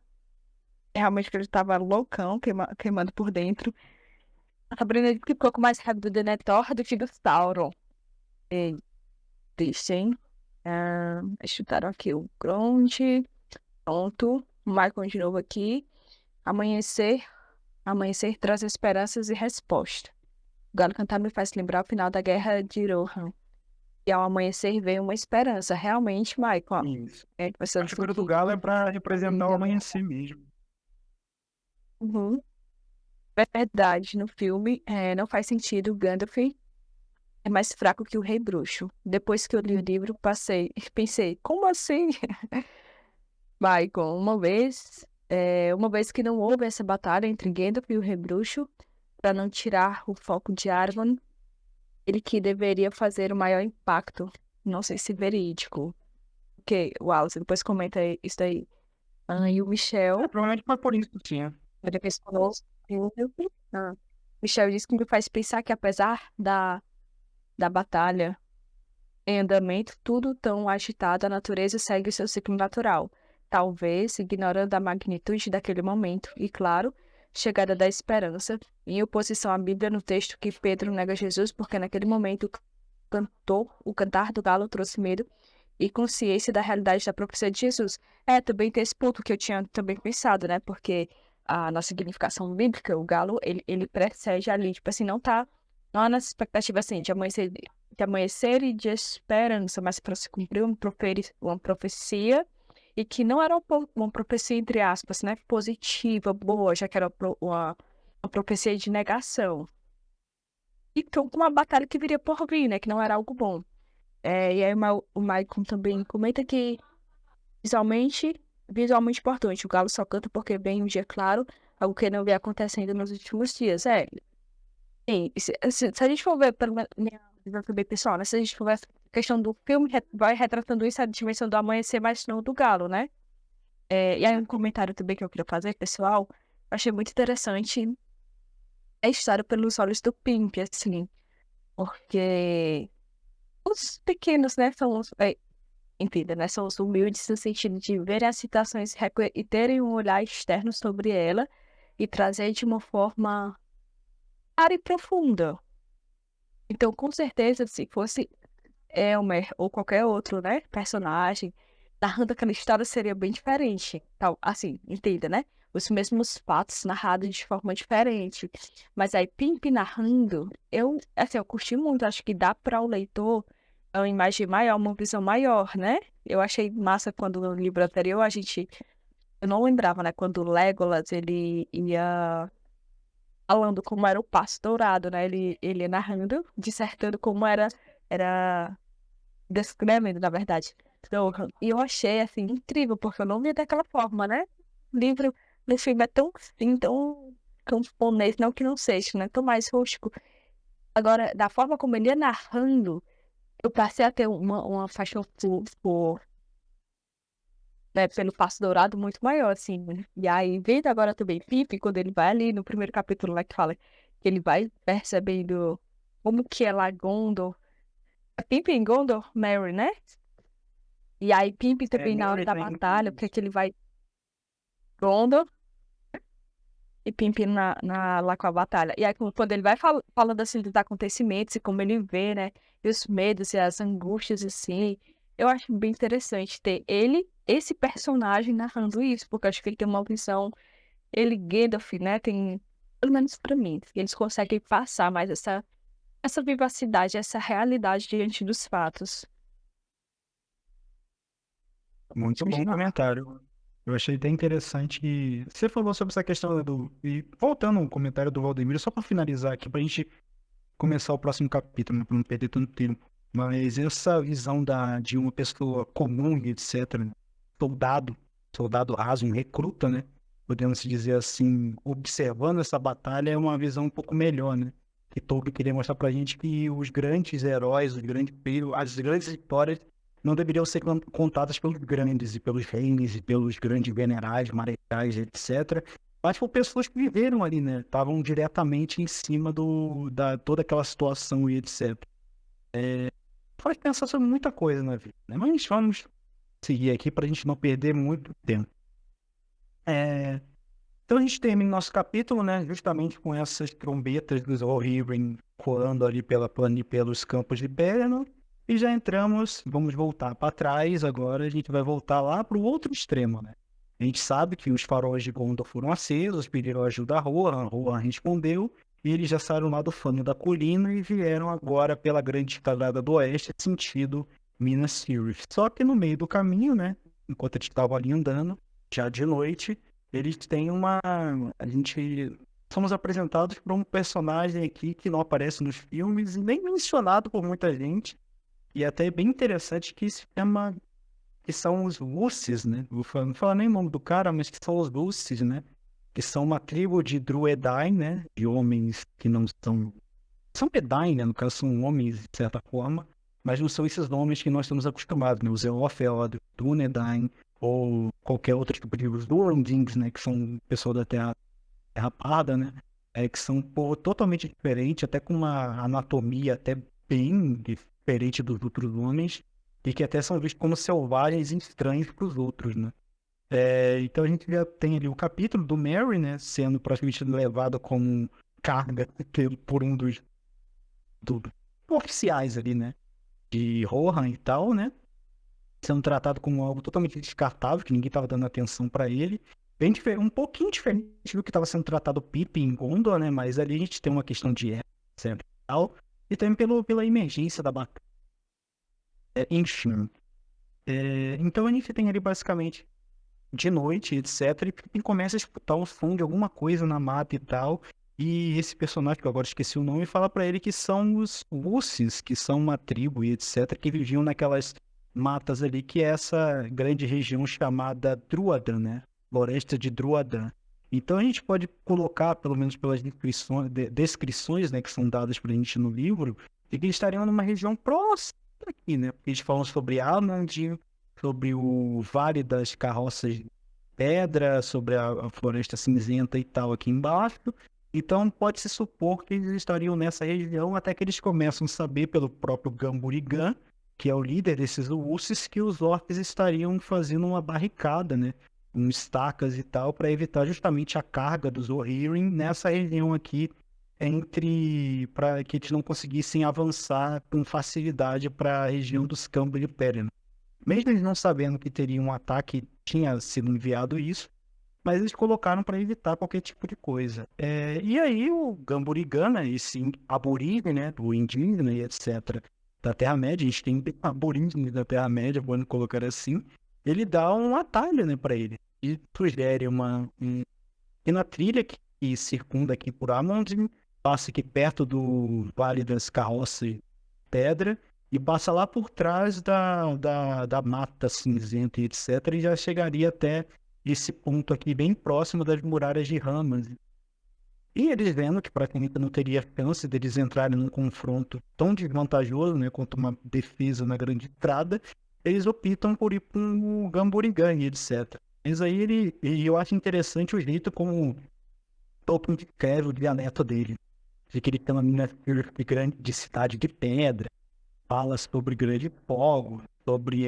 Realmente que ele tava loucão, queimando por dentro. A Sabrina disse que ficou com mais raiva do Denethor do que do Sauron. E, triste, hein? Chutaram aqui o Grond. Pronto. O Michael de novo aqui. Amanhecer. Amanhecer traz esperanças e resposta. O galo cantar me faz lembrar o final da guerra de Rohan. E ao amanhecer veio uma esperança. Realmente, Michael. Isso. Vai ser A figura do galo é pra representar o amanhecer mesmo. Uhum. Verdade, no filme não faz sentido. O Gandalf é mais fraco que o Rei Bruxo. Depois que eu li o livro, pensei, como assim? Michael, uma vez que não houve essa batalha entre Gandalf e o Rei Bruxo, para não tirar o foco de Aragorn, ele que deveria fazer o maior impacto. Não sei se verídico. Ok, uau, você depois comenta isso aí. E o Michel, Provavelmente foi por isso, sim. ele fez conosco. Michel disse que me faz pensar que apesar da batalha em andamento, tudo tão agitado, a natureza segue o seu ciclo natural, talvez ignorando a magnitude daquele momento e, claro, chegada da esperança, em oposição à Bíblia no texto que Pedro nega Jesus, porque naquele momento o cantar do galo trouxe medo e consciência da realidade da profecia de Jesus. Também tem esse ponto que eu tinha também pensado, né? Porque na significação bíblica, o galo, ele precede ali, tipo assim, não é nessa expectativa assim, de amanhecer e de esperança, mas para se cumprir uma profecia e que não era uma profecia, entre aspas, né? Positiva, boa, já que era uma profecia de negação. Então, com uma batalha que viria por vir, né? Que não era algo bom. E aí o Maicon também comenta que visualmente importante, o galo só canta porque vem um dia claro, algo que não vem acontecendo nos últimos dias. Sim, se a gente for ver pelo minha visão também pessoal, né? Se a gente for ver a questão do filme, vai retratando isso, a dimensão do amanhecer, mas não do galo, né? E aí um comentário também que eu queria fazer, pessoal, eu achei muito interessante a história pelos olhos do Pimp, assim, porque os pequenos, né, entenda, né? São os humildes no sentido de verem as situações e terem um olhar externo sobre ela e trazer de uma forma clara e profunda. Então, com certeza, se fosse Elmer ou qualquer outro, né, personagem, narrando aquela história seria bem diferente. Tal, assim, entenda, né? Os mesmos fatos narrados de forma diferente. Mas aí, Pimp narrando, eu curti muito. Acho que dá para o leitor uma imagem maior, uma visão maior, né? Eu achei massa quando no livro anterior eu não lembrava, né? Quando o Legolas, ele ia falando como era o Passo Dourado, né? Ele ia narrando, dissertando como era descrevendo, na verdade. E eu achei, assim, incrível, porque eu não via daquela forma, né? O livro, no filme é tão, assim, tão camponês, não que não seja, né? Tão mais rústico. Agora, da forma como ele ia narrando, eu passei a ter uma paixão pelo Passo Dourado muito maior, assim, né? E aí, vendo agora também Pipe, quando ele vai ali no primeiro capítulo lá que fala que ele vai percebendo como que é lá Gondor. É Pipe em Gondor, Merry, né? E aí, Pipe também na hora Merry da tá em- batalha, porque que ele vai Gondor. e Pimpin lá com a batalha. E aí, quando ele vai falando assim dos acontecimentos e como ele vê, né? E os medos e as angústias, assim, eu acho bem interessante ter esse personagem narrando isso, porque eu acho que ele tem uma visão, Gandalf, né? Tem, pelo menos pra mim, eles conseguem passar mais essa vivacidade, essa realidade diante dos fatos. Muito bom comentário. Eu achei até interessante que você falou sobre essa questão E voltando ao comentário do Valdemiro, só para finalizar aqui, para a gente começar o próximo capítulo, né, para não perder tanto tempo. Mas essa visão de uma pessoa comum, e etc., né, soldado raso, um recruta, né? Podemos dizer assim, observando essa batalha é uma visão um pouco melhor, né? Que Tolkien queria mostrar pra gente que os grandes heróis, as grandes vitórias não deveriam ser contadas pelos grandes e pelos reis e pelos grandes generais, marechais, etc., mas por pessoas que viveram ali, né? Estavam diretamente em cima da toda aquela situação e etc. Faz pensar sobre muita coisa na vida, né? Mas vamos seguir aqui para a gente não perder muito tempo. Então a gente termina nosso capítulo, né? Justamente com essas trombetas dos Rohirrim coando ali pelos campos de Pelennor. E já vamos voltar para trás agora, a gente vai voltar lá para o outro extremo, né? A gente sabe que os faróis de Gondor foram acesos, pediram ajuda a Rohan respondeu, e eles já saíram lá do fano da colina e vieram agora pela grande estrada do oeste, sentido Minas Tirith. Só que no meio do caminho, né, enquanto eles estavam ali andando, já de noite, eles têm a gente somos apresentados por um personagem aqui que não aparece nos filmes e nem mencionado por muita gente, e até é bem interessante que são os Lúcids, né? Não vou falar nem o nome do cara, mas que são os Lúcids, né? Que são uma tribo de Druedain, né? De homens que não são Edain, né? No caso, são homens, de certa forma, mas não são esses nomes que nós estamos acostumados, né? Os Eofelod, Dúnedain, ou qualquer outro tipo de os Durandings, né? Que são pessoas da Terra Parda, né? Que são um povo totalmente diferente, até com uma anatomia até bem diferente dos outros homens, e que até são vistos como selvagens e estranhos para os outros, né? Então a gente já tem ali o capítulo do Merry, né? Sendo praticamente levado como carga por um dos oficiais ali, né? De Rohan e tal, né? Sendo tratado como algo totalmente descartável, que ninguém estava dando atenção para ele. Um pouquinho diferente do que estava sendo tratado o Pippin em Gondor, né? Mas ali a gente tem uma questão de época, certo? E tal, e também pela emergência da batalha. Enfim. Então a gente tem ali basicamente de noite, etc. E Pippin começa a escutar o som de alguma coisa na mata e tal. E esse personagem, que eu agora esqueci o nome, fala pra ele que são os Lúcids, que são uma tribo e etc., que viviam naquelas matas ali, que é essa grande região chamada Druadan, né? Floresta de Druadan. Então a gente pode colocar, pelo menos pelas descrições, né, que são dadas pra gente no livro, de que eles estariam numa região próxima aqui, né? Porque eles falam sobre Anand, sobre o Vale das Carroças de Pedra, sobre a Floresta Cinzenta e tal aqui embaixo. Então pode-se supor que eles estariam nessa região até que eles começam a saber pelo próprio Gamburigan, que é o líder desses Lúcids, que os orcs estariam fazendo uma barricada, né? Estacas e tal, para evitar justamente a carga dos Rohirrim nessa região aqui, para que eles não conseguissem avançar com facilidade para a região dos Campos de Pelennor. Mesmo eles não sabendo que teria um ataque, tinha sido enviado isso, mas eles colocaram para evitar qualquer tipo de coisa. E aí o Gamburigan, né, esse aborígene, né, do indígena e etc., da Terra-média, a gente tem aborígenes da Terra-média, vamos colocar assim, ele dá um atalho, né, para ele. E sugere uma pequena trilha que circunda aqui por Amundsen, passa aqui perto do Vale das Carroças de Pedra, e passa lá por trás da mata cinzenta e etc., e já chegaria até esse ponto aqui, bem próximo das muralhas de Ramas. E eles vendo que praticamente não teria chance deles entrarem num confronto tão desvantajoso, né, quanto uma defesa na grande estrada, eles optam por ir para o Gamburigan e etc. Mas aí eu acho interessante o jeito como Tolkien descreve o dialeto dele. De que ele tem uma mina de cidade de pedra, fala sobre grande fogo, sobre...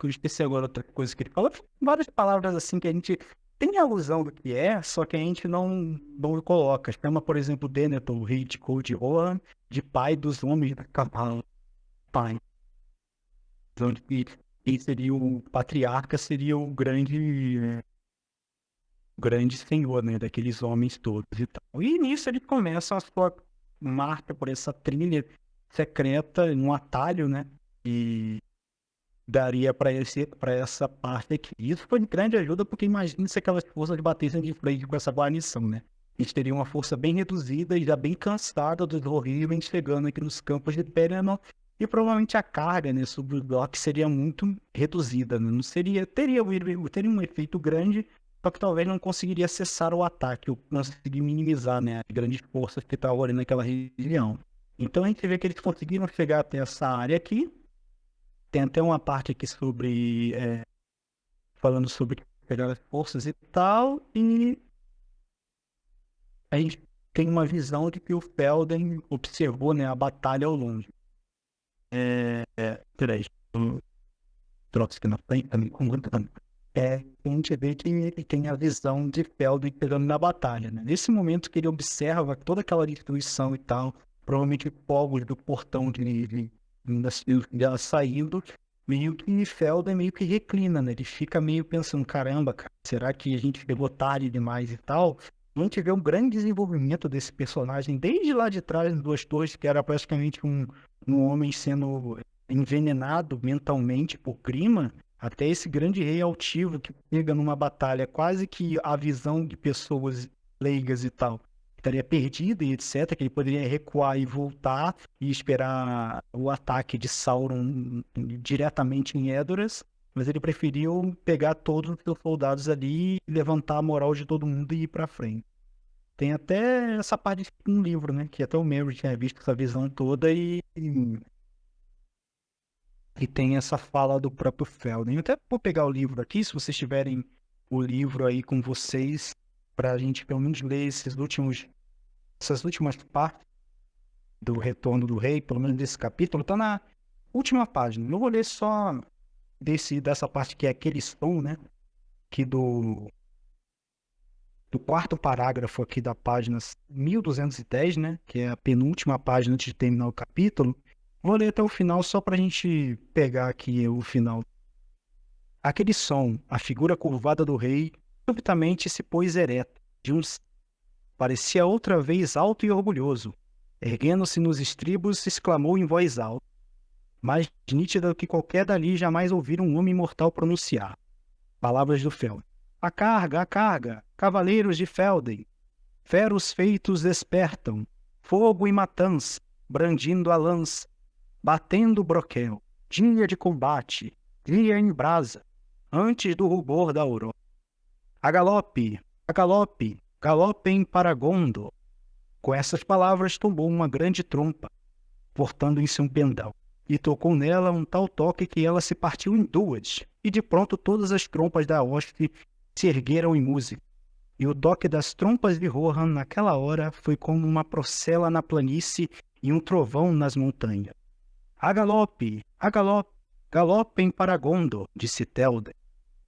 eu esqueci agora outra coisa que ele fala. Várias palavras assim que a gente tem alusão do que é, só que a gente não coloca. Chama, por exemplo, Denethor, o rei de Cold Rohan, de pai dos homens da cavalo. Pai. Então, e seria o patriarca, seria o grande senhor, né, daqueles homens todos e tal. E nisso ele começa a sua marca por essa trilha secreta, num atalho, né, e daria para essa parte aqui. Isso foi de grande ajuda, porque imagina se aquelas forças batessem de frente com essa guarnição, né? Eles teriam uma força bem reduzida e já bem cansada dos horríveis chegando aqui nos campos de Pelennor, e provavelmente a carga, né, sobre o Dock seria muito reduzida, né? Não teria um efeito grande, só que talvez não conseguiria cessar o ataque, ou conseguir minimizar, né, as grandes forças que estavam ali naquela região. Então a gente vê que eles conseguiram chegar até essa área aqui. Tem até uma parte aqui sobre falando sobre pegar as forças e tal, e a gente tem uma visão de que o Felden observou, né, a batalha ao longe. Peraí, troço aqui na frente, tá me incomodando. A gente vê que ele tem a visão de Felden pegando na batalha, né? Nesse momento que ele observa toda aquela destruição e tal, provavelmente povos do portão dela saindo, meio que Felden meio que reclina, né? Ele fica meio pensando, caramba, cara, será que a gente pegou tarde demais e tal? A gente vê um grande desenvolvimento desse personagem, desde lá de trás, nas Duas Torres, que era praticamente um homem sendo envenenado mentalmente por Grima, até esse grande rei altivo que pega numa batalha quase que a visão de pessoas leigas e tal estaria perdida e etc, que ele poderia recuar e voltar e esperar o ataque de Sauron diretamente em Edoras, mas ele preferiu pegar todos os seus soldados ali e levantar a moral de todo mundo e ir pra frente. Tem até essa parte no livro, né, que até o Merry tinha visto essa visão toda e tem essa fala do próprio Felden. Eu até vou pegar o livro aqui, se vocês tiverem o livro aí com vocês, pra gente pelo menos ler essas últimas partes do Retorno do Rei, pelo menos desse capítulo, tá na última página. Eu vou ler só dessa parte que é aquele som, né, que do quarto parágrafo aqui da página 1210, né, que é a penúltima página antes de terminar o capítulo. Vou ler até o final só pra gente pegar aqui o final. Aquele som, a figura curvada do rei, subitamente se pôs ereta, parecia outra vez alto e orgulhoso. Erguendo-se nos estribos, exclamou em voz alta, mais nítida do que qualquer dali jamais ouvira um homem mortal pronunciar. Palavras do Felden. A carga, cavaleiros de Felden. Feros feitos despertam, fogo e matança, brandindo a lança, batendo o broquel, dia de combate, dia em brasa, antes do rubor da aurora. A galope, galopem para Gondor. Com essas palavras tomou uma grande trompa, portando em seu pendão, e tocou nela um tal toque que ela se partiu em duas, e de pronto todas as trompas da hoste se ergueram em música. E o toque das trompas de Rohan naquela hora foi como uma procela na planície e um trovão nas montanhas. A galope, galopem para Gondor, disse Théoden.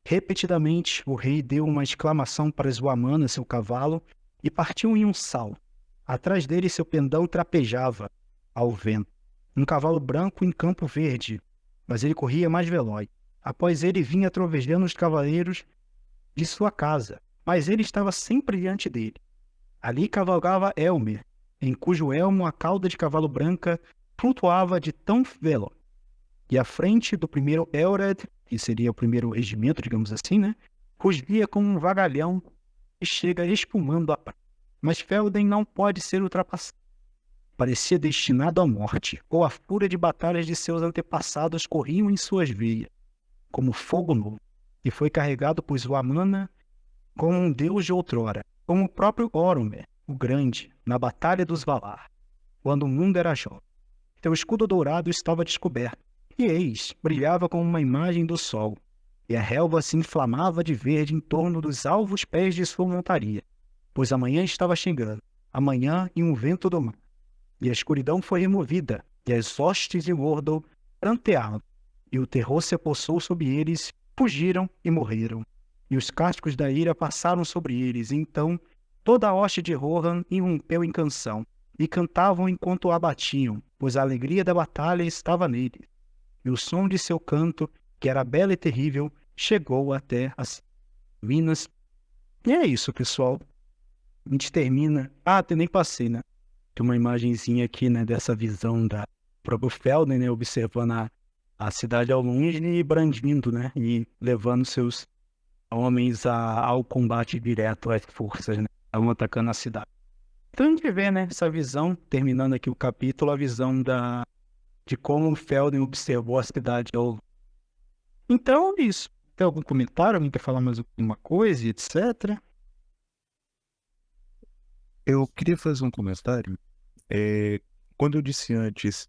Repetidamente, o rei deu uma exclamação para Swamana, seu cavalo, e partiu em um salto. Atrás dele seu pendão trapejava ao vento. Um cavalo branco em campo verde, mas ele corria mais veloz. Após ele vinha trovejando os cavaleiros de sua casa, mas ele estava sempre diante dele. Ali cavalgava Elmer, em cujo elmo a cauda de cavalo branca flutuava de tão veloz. E à frente do primeiro Elred, que seria o primeiro regimento, digamos assim, né, rugia como um vagalhão e chega espumando a praia. Mas Felden não pode ser ultrapassado. Parecia destinado à morte, ou a fúria de batalhas de seus antepassados corriam em suas veias, como fogo novo, e foi carregado por Swamana como um deus de outrora, como o próprio Oromer, o Grande, na Batalha dos Valar, quando o mundo era jovem. Seu escudo dourado estava descoberto, e eis, brilhava como uma imagem do sol, e a relva se inflamava de verde em torno dos alvos pés de sua montaria, pois amanhã estava chegando, amanhã e um vento do mar. E a escuridão foi removida, e as hostes de Mordor pranteavam, e o terror se apossou sobre eles, fugiram e morreram. e os cascos da ira passaram sobre eles. Então toda a hoste de Rohan irrompeu em canção, e cantavam enquanto o abatiam, pois a alegria da batalha estava neles. E o som de seu canto, que era belo e terrível, chegou até as minas. E é isso, pessoal. A gente termina. Ah, eu nem passei, né? Tem uma imagenzinha aqui, né, dessa visão da próprio Felden, né, observando a cidade ao longe e brandindo, né, e levando seus homens ao combate direto às forças, né, estavam atacando a cidade. Então a gente vê, né, essa visão, terminando aqui o capítulo, a visão de como o Felden observou a cidade ao longe. Então, é isso. Tem algum comentário? Alguém quer falar mais alguma coisa, etc? Eu queria fazer um comentário. Quando eu disse antes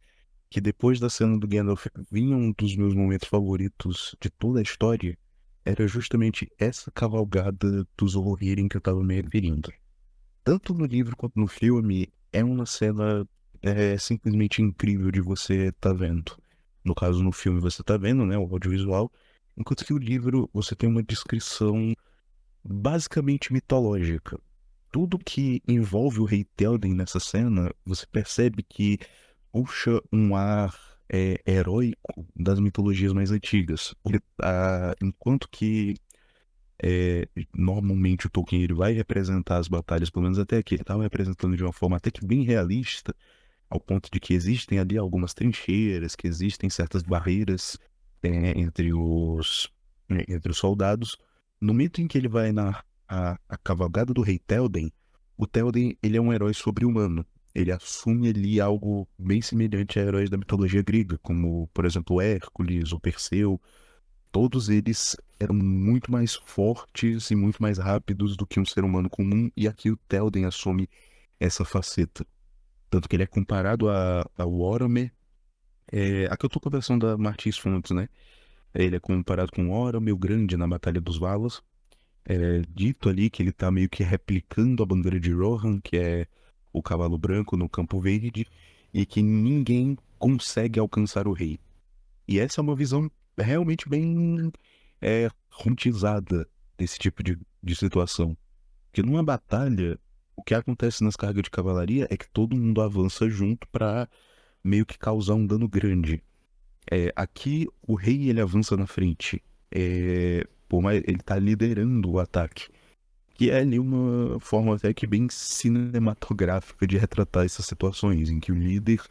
que depois da cena do Gandalf vinha um dos meus momentos favoritos de toda a história, era justamente essa cavalgada dos Rohirrim que eu estava me referindo. Tanto no livro quanto no filme, é uma cena simplesmente incrível de você estar vendo. No caso, no filme você está vendo, né, o audiovisual, enquanto que o livro você tem uma descrição basicamente mitológica. Tudo que envolve o Rei Théoden nessa cena, você percebe que puxa um ar heróico das mitologias mais antigas. Enquanto que normalmente o Tolkien ele vai representar as batalhas, pelo menos até aqui, ele estava representando de uma forma até que bem realista, ao ponto de que existem ali algumas trincheiras, que existem certas barreiras entre os soldados. No momento em que ele vai na a cavalgada do Rei Théoden, o Théoden ele é um herói sobre-humano. Ele assume ali algo bem semelhante a heróis da mitologia grega, como, por exemplo, Hércules ou Perseu. Todos eles eram muito mais fortes e muito mais rápidos do que um ser humano comum, e aqui o Théoden assume essa faceta. Tanto que ele é comparado ao Orome. Aqui eu tô com a versão da Martins Fontes, né? Ele é comparado com Orome, o Grande, na Batalha dos Valas. É dito ali que ele tá meio que replicando a bandeira de Rohan, que é o cavalo branco no Campo Verde, e que ninguém consegue alcançar o rei. E essa é uma visão realmente bem romantizada desse tipo de situação. Porque numa batalha, o que acontece nas cargas de cavalaria é que todo mundo avança junto para meio que causar um dano grande. Aqui, o rei ele avança na frente. Por mais, ele tá liderando o ataque. Que é ali uma forma até que bem cinematográfica de retratar essas situações, em que o líder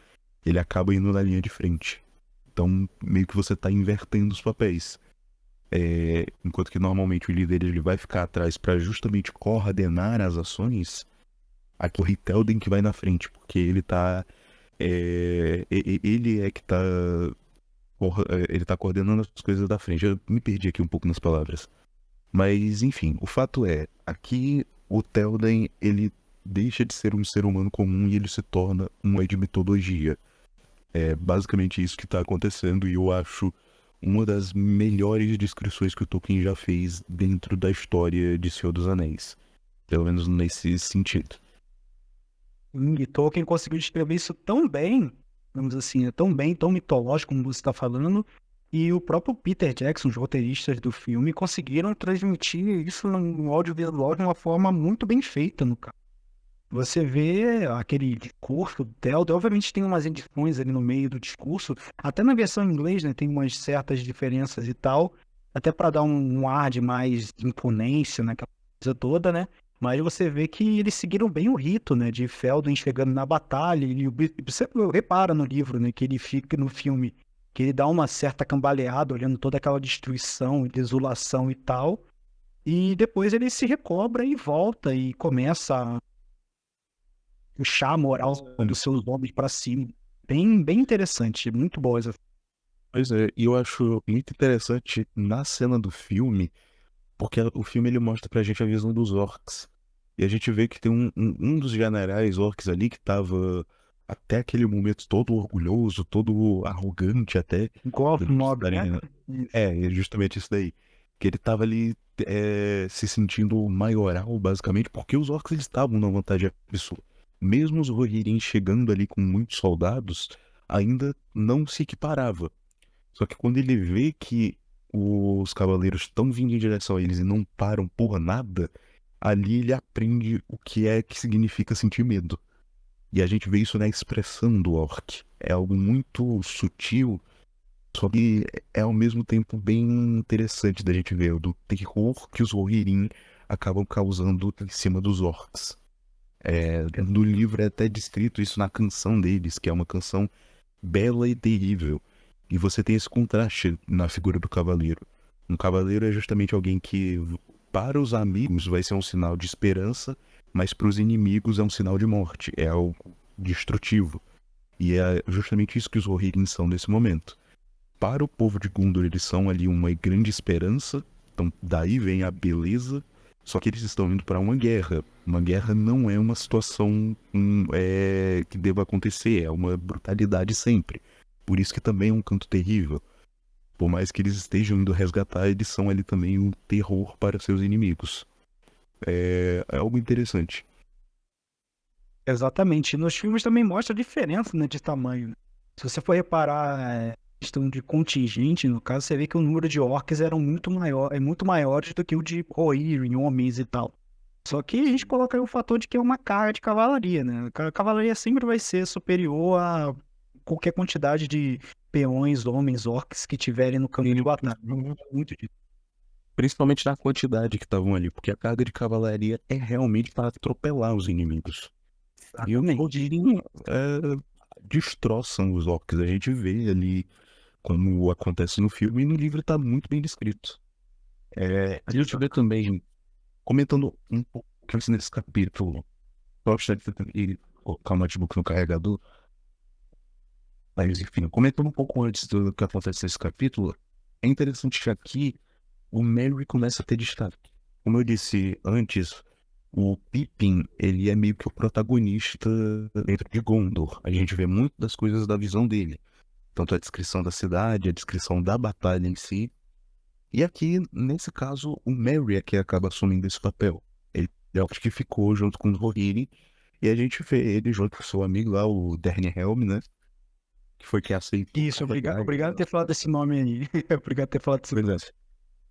ele acaba indo na linha de frente. Então, meio que você tá invertendo os papéis. Enquanto que normalmente o líder ele vai ficar atrás para justamente coordenar as ações, aqui o Rei Théoden que vai na frente, porque ele tá... ele é que tá... Ele tá coordenando as coisas da frente. Eu me perdi aqui um pouco nas palavras. Mas, enfim, o fato é, aqui o Théoden, ele deixa de ser um ser humano comum e ele se torna um herói de mitologia. É basicamente isso que está acontecendo e eu acho uma das melhores descrições que o Tolkien já fez dentro da história de Senhor dos Anéis. Pelo menos nesse sentido. E Tolkien conseguiu descrever isso tão bem, vamos assim, tão bem, tão mitológico como você está falando, e o próprio Peter Jackson, os roteiristas do filme, conseguiram transmitir isso no audiovisual de uma forma muito bem feita, no caso. Você vê aquele discurso do Théoden, obviamente tem umas edições ali no meio do discurso, até na versão em inglês, né, tem umas certas diferenças e tal, até para dar um ar de mais imponência naquela coisa toda, né? Mas você vê que eles seguiram bem o rito, né, de Felden chegando na batalha, e você repara no livro, né, que ele fica no filme, que ele dá uma certa cambaleada, olhando toda aquela destruição e desolação e tal, e depois ele se recobra e volta e começa a puxar a moral dos seus homens para cima. Bem, bem interessante, muito boa essa. Pois é, e eu acho muito interessante na cena do filme, porque o filme ele mostra pra gente a visão dos orcs. E a gente vê que tem um dos generais orcs ali que tava até aquele momento todo orgulhoso, todo arrogante até. Mob, né? É justamente isso daí. Que ele tava ali se sentindo maioral, basicamente, porque os orcs eles estavam numa vantagem absurda. Mesmo os Rohirrim chegando ali com muitos soldados, ainda não se equiparava. Só que quando ele vê que os cavaleiros estão vindo em direção a eles e não param por nada, ali ele aprende o que é que significa sentir medo. E a gente vê isso na expressão do orc. É algo muito sutil, só que é ao mesmo tempo bem interessante da gente ver, do terror que os Rohirrim acabam causando em cima dos orcs. No livro é até descrito isso na canção deles, que é uma canção bela e terrível. E você tem esse contraste na figura do cavaleiro. Um cavaleiro é justamente alguém que, para os amigos, vai ser um sinal de esperança, mas para os inimigos é um sinal de morte, é algo destrutivo. E é justamente isso que os Rohirrim são nesse momento. Para o povo de Gondor, eles são ali uma grande esperança, então daí vem a beleza, só que eles estão indo para uma guerra. Uma guerra não é uma situação que deva acontecer, é uma brutalidade sempre. Por isso que também é um canto terrível. Por mais que eles estejam indo resgatar, eles são ali também um terror para seus inimigos. É algo interessante. Exatamente. E nos filmes também mostra a diferença, né, de tamanho. Se você for reparar questão de contingente, no caso, você vê que o número de orcs eram muito maiores do que o de Rohirrim, homens e tal. Só que a gente coloca aí o fator de que é uma carga de cavalaria, né? A cavalaria sempre vai ser superior a qualquer quantidade de peões, homens, orcs que tiverem no campo de batalha. Muito disso. Principalmente na quantidade que estavam ali, porque a carga de cavalaria é realmente para atropelar os inimigos. E os Rohirrim destroçam os orcs. A gente vê ali como acontece no filme, e no livro está muito bem descrito. A gente vê também, comentando um pouco nesse capítulo, e colocar o notebook no carregador, mas enfim, comentando um pouco antes do que acontece nesse capítulo, é interessante que aqui o Merry começa a ter destaque. Como eu disse antes, o Pippin, ele é meio que o protagonista dentro de Gondor. A gente vê muito das coisas da visão dele. Tanto a descrição da cidade, a descrição da batalha em si. E aqui, nesse caso, o Merry é que acaba assumindo esse papel. Ele é o que ficou junto com o Rohirrim. E a gente vê ele junto com o seu amigo lá, o Dernhelm, né? Que foi que aceitou. Isso, obrigado por ter falado desse nome aí. Obrigado por ter falado desse nome.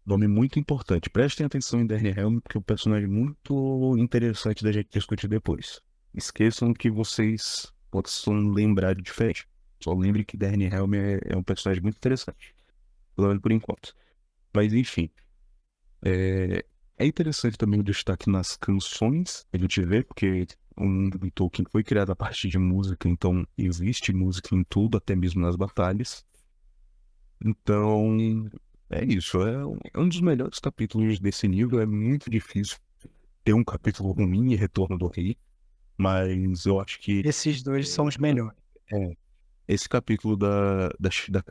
Nome muito importante. Prestem atenção em Dernhelm, porque é um personagem muito interessante da gente discutir depois. Esqueçam que vocês possam lembrar de diferente. Só lembre que Dernhelm é um personagem muito interessante. Pelo menos por enquanto. Mas enfim. É interessante também o destaque nas canções que a gente vê, porque o mundo de Tolkien foi criado a partir de música, então existe música em tudo, até mesmo nas batalhas. Então, é isso. É um dos melhores capítulos desse livro. É muito difícil ter um capítulo ruim e Retorno do Rei, mas eu acho que Esses dois são os melhores. esse capítulo da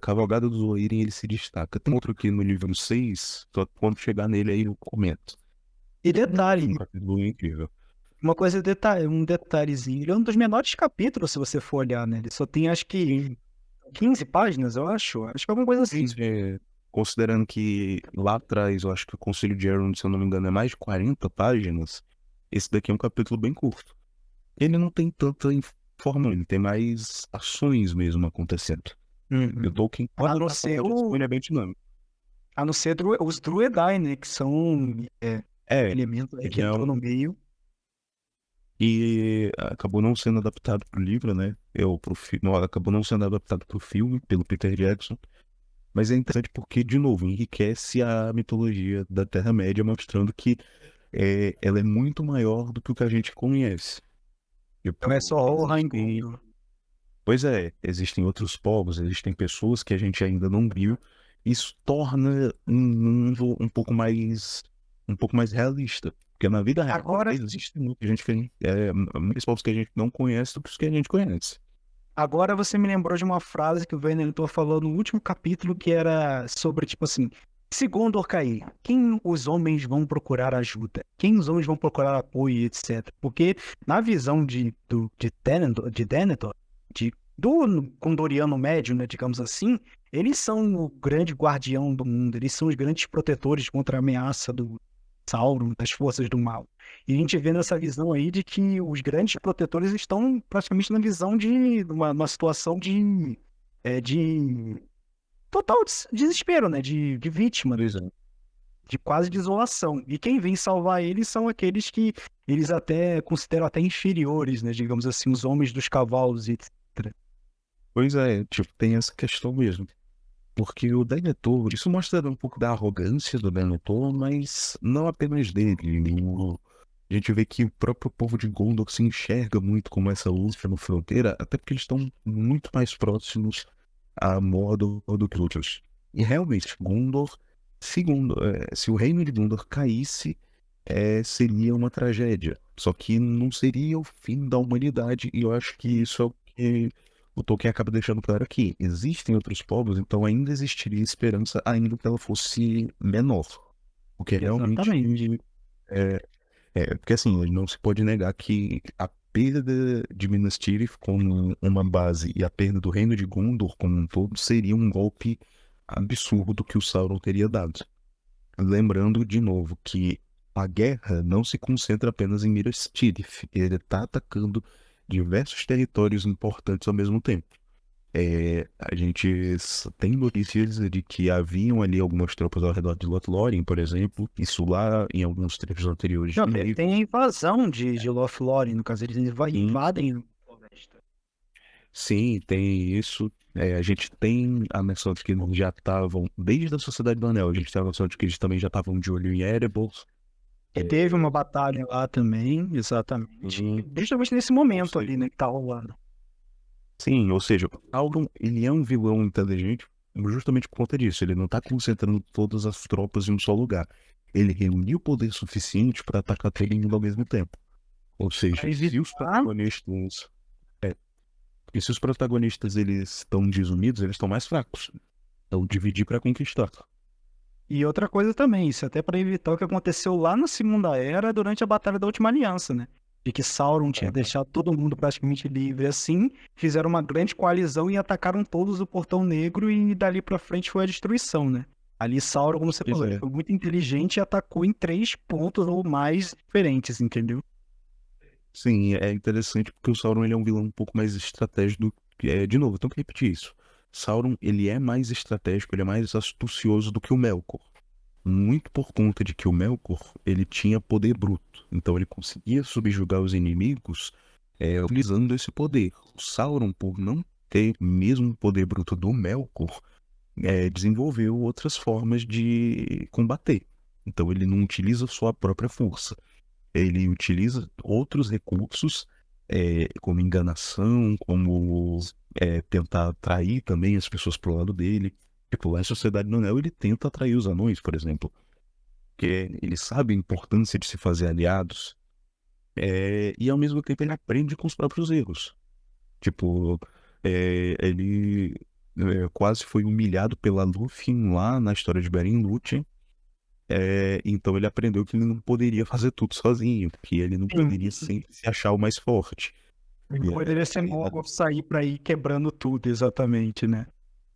Cavalgada dos Rohirrim, ele se destaca. Tem outro aqui no livro 6, só que quando chegar nele aí eu comento. E detalhe, Um capítulo incrível. uma coisa, um detalhezinho. Ele é um dos menores capítulos, se você for olhar, né? Ele só tem, acho que, 15 páginas, eu acho. Acho que é alguma coisa assim. Considerando que lá atrás, eu acho que o Conselho de Elrond, se eu não me engano, é mais de 40 páginas, esse daqui é um capítulo bem curto. Ele não tem tanta informação, ele tem mais ações mesmo acontecendo. E o Tolkien A não ser ele é bem dinâmico. A não ser os Druidai, né? Que são elementos aí que entram no meio. E acabou não sendo adaptado pro livro, né? Acabou não sendo adaptado pro filme, pelo Peter Jackson. Mas é interessante porque, de novo, enriquece a mitologia da Terra-média, mostrando que ela é muito maior do que o que a gente conhece. Não é só Rohan. Pois é, existem outros povos, existem pessoas que a gente ainda não viu. Isso torna um mundo um pouco mais realista. Porque na vida real Agora- existe muita gente muitos povos que a gente não conhece do que os que a gente conhece. Agora você me lembrou de uma frase que o Venetor falou no último capítulo, que era sobre, tipo assim, segundo Orcaí, quem os homens vão procurar ajuda? Quem os homens vão procurar apoio, etc. Porque na visão de Denethor, do Gondoriano médio, né, digamos assim, eles são o grande guardião do mundo, eles são os grandes protetores contra a ameaça do Sauron, das forças do mal. E a gente vê nessa visão aí de que os grandes protetores estão praticamente na visão de uma situação de total desespero, né? De vítima, né? Pois é. De quase desolação. E quem vem salvar eles são aqueles que eles até consideram até inferiores, né? Digamos assim, os homens dos cavalos, etc. Pois é, tipo, tem essa questão mesmo. Porque o Denethor, isso mostra um pouco da arrogância do Denethor, mas não apenas dele. A gente vê que o próprio povo de Gondor se enxerga muito como essa luta na fronteira, até porque eles estão muito mais próximos a Mordor do que outros. E realmente, Gondor, se o reino de Gondor caísse, seria uma tragédia. Só que não seria o fim da humanidade, e eu acho que isso é o que o Tolkien acaba deixando claro aqui. Existem outros povos, então ainda existiria esperança, ainda que ela fosse menor. Porque realmente Exatamente. porque assim, não se pode negar que a perda de Minas Tirith como uma base e a perda do reino de Gondor como um todo seria um golpe absurdo que o Sauron teria dado. Lembrando de novo que a guerra não se concentra apenas em Minas Tirith, ele está atacando diversos territórios importantes ao mesmo tempo. A gente tem notícias de que haviam ali algumas tropas ao redor de Lothlórien, por exemplo, isso lá em alguns trechos anteriores Não, do livro. tem a invasão de Lothlórien, no caso, eles invadem a floresta. Sim, tem isso. A gente tem a noção de que eles já estavam, desde a Sociedade do Anel, a gente tem a noção de que eles também já estavam de olho em Erebor. E teve uma batalha lá também, exatamente. Uhum. Justamente nesse momento ali, né, que tá rolando. Sim, ou seja, o Sauron, ele é um vilão inteligente justamente por conta disso. Ele não está concentrando todas as tropas em um só lugar. Ele reuniu poder suficiente para atacar todo mundo ao mesmo tempo. Ou seja, Pra se os evitar- protagonistas... E se os protagonistas eles estão desunidos, eles estão mais fracos. Então, dividir para conquistar. E outra coisa também, isso até para evitar o que aconteceu lá na Segunda Era durante a Batalha da Última Aliança, né? De que Sauron tinha deixado todo mundo praticamente livre assim, fizeram uma grande coalizão e atacaram todos o Portão Negro e dali pra frente foi a destruição, né? Ali Sauron, como você Pois falou, é. foi muito inteligente e atacou em 3 pontos ou mais diferentes, entendeu? Sim, é interessante porque o Sauron ele é um vilão um pouco mais estratégico. De novo, eu tenho que repetir isso. Sauron ele é mais estratégico, ele é mais astucioso do que o Melkor. Muito por conta de que o Melkor ele tinha poder bruto. Então ele conseguia subjugar os inimigos utilizando esse poder. O Sauron, por não ter o mesmo poder bruto do Melkor, desenvolveu outras formas de combater. Então ele não utiliza só a própria força. Ele utiliza outros recursos, como enganação, como tentar atrair também as pessoas pro lado dele. Tipo, lá em Sociedade do Anel ele tenta atrair os anões, por exemplo. Porque ele sabe a importância de se fazer aliados. E ao mesmo tempo ele aprende com os próprios erros. Tipo, ele quase foi humilhado pela Lúthien lá na história de Beren e Lúthien. Então ele aprendeu que ele não poderia fazer tudo sozinho, que ele não poderia sempre se achar o mais forte. Não poderia ser Morgoth sair pra ir quebrando tudo, exatamente, né?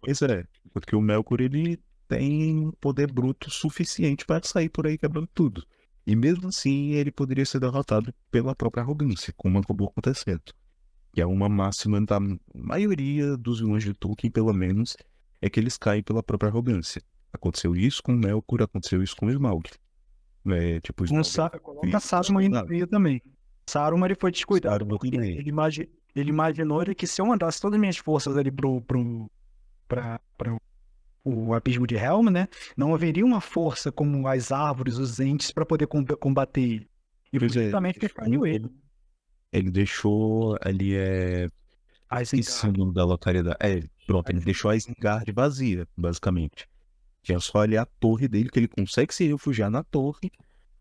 Pois é, porque o Melkor ele tem um poder bruto suficiente para sair por aí quebrando tudo. E mesmo assim ele poderia ser derrotado pela própria arrogância, como acabou acontecendo. Que é uma máxima da maioria dos vilões de Tolkien, pelo menos, é que eles caem pela própria arrogância. Aconteceu isso com Melkor, aconteceu isso com Smaug. Tipo, Não Smaug coloca Saruman aí no meio também. Saruman ele foi descuidado. Saruman Porque também. ele imaginou que se eu mandasse todas as minhas forças ali pra o abismo de Helm, né? Não haveria uma força como as árvores, os entes, para poder combater ele. E Pois é, justamente que caiu ele. Ele deixou ali, esqueci o nome da localidade. Pronto, ele deixou a Isengard vazia, basicamente. Tinha só ali a torre dele, que ele consegue se refugiar na torre,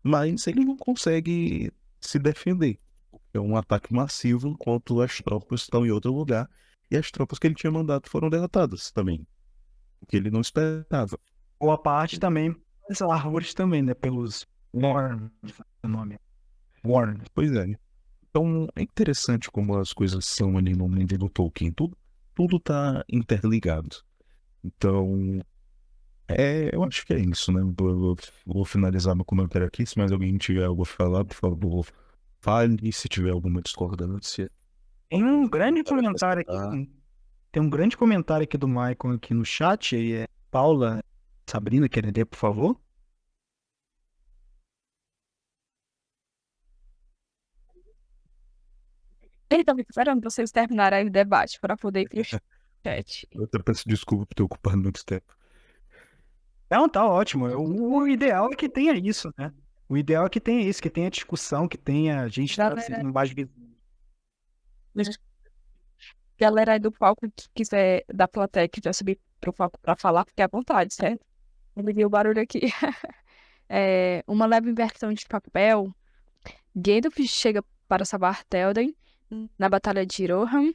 mas ele não consegue se defender. É um ataque massivo enquanto as tropas estão em outro lugar, e as tropas que ele tinha mandado foram derrotadas também, o que ele não esperava. Boa parte também das árvores também, né? Pelos Worms, o nome. Worms. Pois é. Então, é interessante como as coisas são ali no mundo do Tolkien. Tudo tá interligado. Então, eu acho que é isso, né? Vou finalizar meu comentário aqui. Se mais alguém tiver algo a falar, por favor, fale. Se tiver alguma discordância. Tem um grande comentário aqui Tem um grande comentário aqui do Michael aqui no chat, e é Paula, Sabrina, querem ler, por favor? Ele tá me esperando vocês terminarem o debate para poder ir pro chat. Eu até peço desculpa por ter ocupado muito tempo. Não, tá ótimo. O ideal é que tenha isso, né? O ideal é que tenha isso, que tenha discussão, que tenha gente Galera. trazendo mais Galera aí do palco que quiser, da plateia, que quiser subir pro palco para falar, fique à vontade, certo? Eu liguei o barulho aqui. Uma leve inversão de papel. Gandalf chega para salvar Théoden na Batalha de Rohan,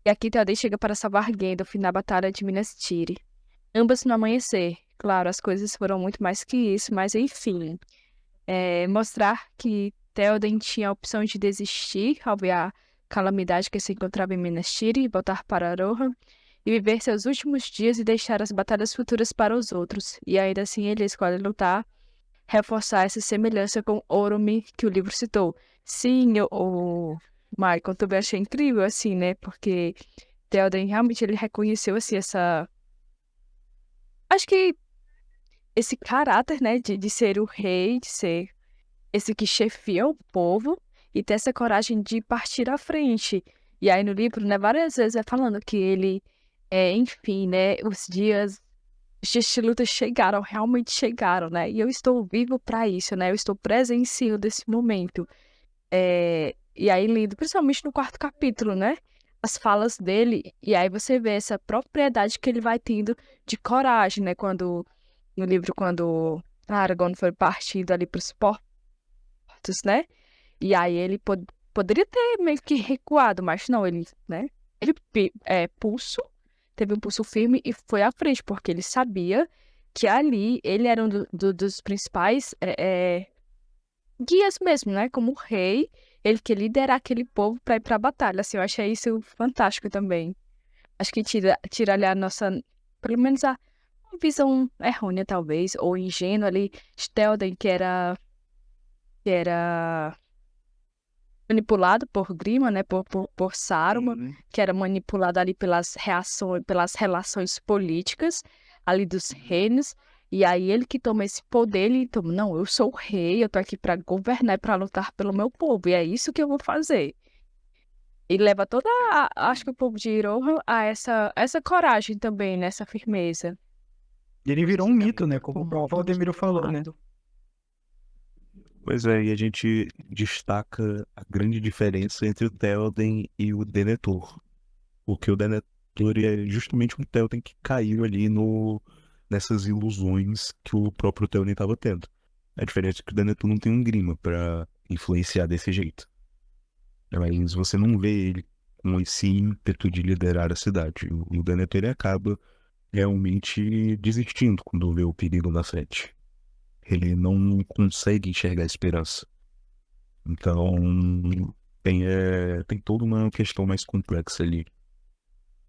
e aqui Théoden chega para salvar Gandalf na Batalha de Minas Tirith. Ambas no amanhecer. Claro, as coisas foram muito mais que isso, mas enfim. Mostrar que Théoden tinha a opção de desistir ao ver a calamidade que se encontrava em Minas Tirith e voltar para Rohan e viver seus últimos dias e deixar as batalhas futuras para os outros. E ainda assim ele escolhe lutar, reforçar essa semelhança com Orome que o livro citou. Sim, o Michael, também achei incrível, assim, né? Porque Théoden realmente ele reconheceu, assim, essa... Acho que esse caráter, né, de ser o rei, de ser esse que chefia o povo e ter essa coragem de partir à frente. E aí no livro, né, várias vezes é falando que ele, enfim, né, os dias de luta chegaram, realmente chegaram, né? E eu estou vivo para isso, né? Eu estou presenciando esse momento. E aí lindo, principalmente no quarto capítulo, né? As falas dele, e aí você vê essa propriedade que ele vai tendo de coragem, né? Quando, no livro, quando Aragorn foi partido ali para os portos, né? E aí ele poderia ter meio que recuado, mas não, ele, né? Ele teve um pulso firme e foi à frente, porque ele sabia que ali ele era um dos principais guias mesmo, né? Como rei, ele quer liderar aquele povo para ir para a batalha. Assim, eu achei isso fantástico também. Acho que tira ali a nossa, pelo menos a visão errônea, talvez, ou ingênua ali, de Théoden, que era manipulado por Grima, né, por Saruman, que era manipulado ali pelas relações políticas ali dos reinos, e aí ele que toma esse poder, ele toma, não, eu sou o rei, eu tô aqui para governar e para lutar pelo meu povo, e é isso que eu vou fazer. E leva acho que o povo de Iroha a essa coragem também, nessa firmeza. Ele virou um mito, né? Como o Valdemiro falou, né? Pois é, e a gente destaca a grande diferença entre o Théoden e o Denethor. Porque o Denethor é justamente um Théoden que caiu ali nessas ilusões que o próprio Théoden estava tendo. A diferença é que o Denethor não tem um Grima para influenciar desse jeito. Mas você não vê ele com esse ímpeto de liderar a cidade. O Denethor ele acaba realmente desistindo quando vê o perigo na frente. Ele não consegue enxergar a esperança. Então, tem toda uma questão mais complexa ali.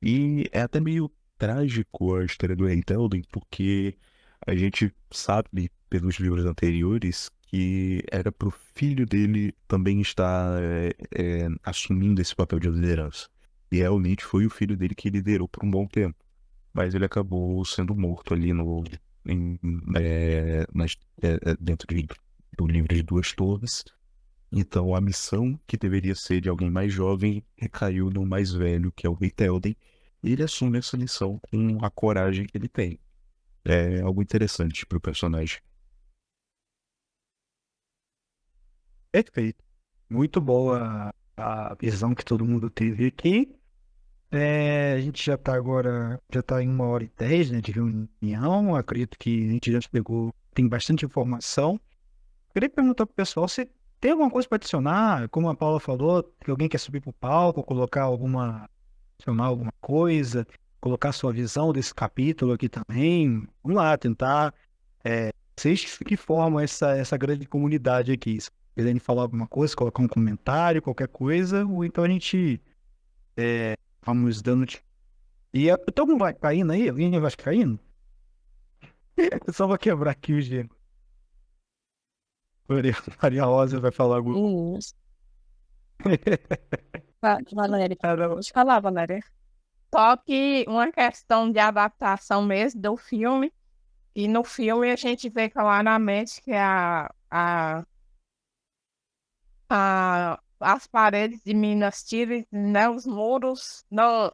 E é até meio trágico a história do Rei Théoden, porque a gente sabe pelos livros anteriores que era pro filho dele também estar assumindo esse papel de liderança. E realmente foi o filho dele que liderou por um bom tempo. Mas ele acabou sendo morto ali dentro do livro de Duas Torres. Então a missão que deveria ser de alguém mais jovem recaiu no mais velho, que é o Rei Théoden. E ele assume essa missão com a coragem que ele tem. É algo interessante pro personagem. Perfeito. Muito boa a visão que todo mundo teve aqui. A gente já está agora, já está em 1h10, né, de reunião. Acredito que a gente já pegou, tem bastante informação. Queria perguntar pro pessoal se tem alguma coisa para adicionar, como a Paula falou, que alguém quer subir pro palco, colocar adicionar alguma coisa, colocar sua visão desse capítulo aqui também. Vamos lá, tentar. Vocês que formam essa grande comunidade aqui. Se quiserem falar alguma coisa, colocar um comentário, qualquer coisa, ou então a gente vamos dando. E todo mundo vai caindo aí? Alguém vai caindo? Eu só vou quebrar aqui o gelo. Maria Rosa vai falar alguma coisa. Valéria. Pode falar, Valéria. Só que uma questão de adaptação mesmo do filme, e no filme a gente vê claramente que as paredes de Minas Tirith, né, os muros, não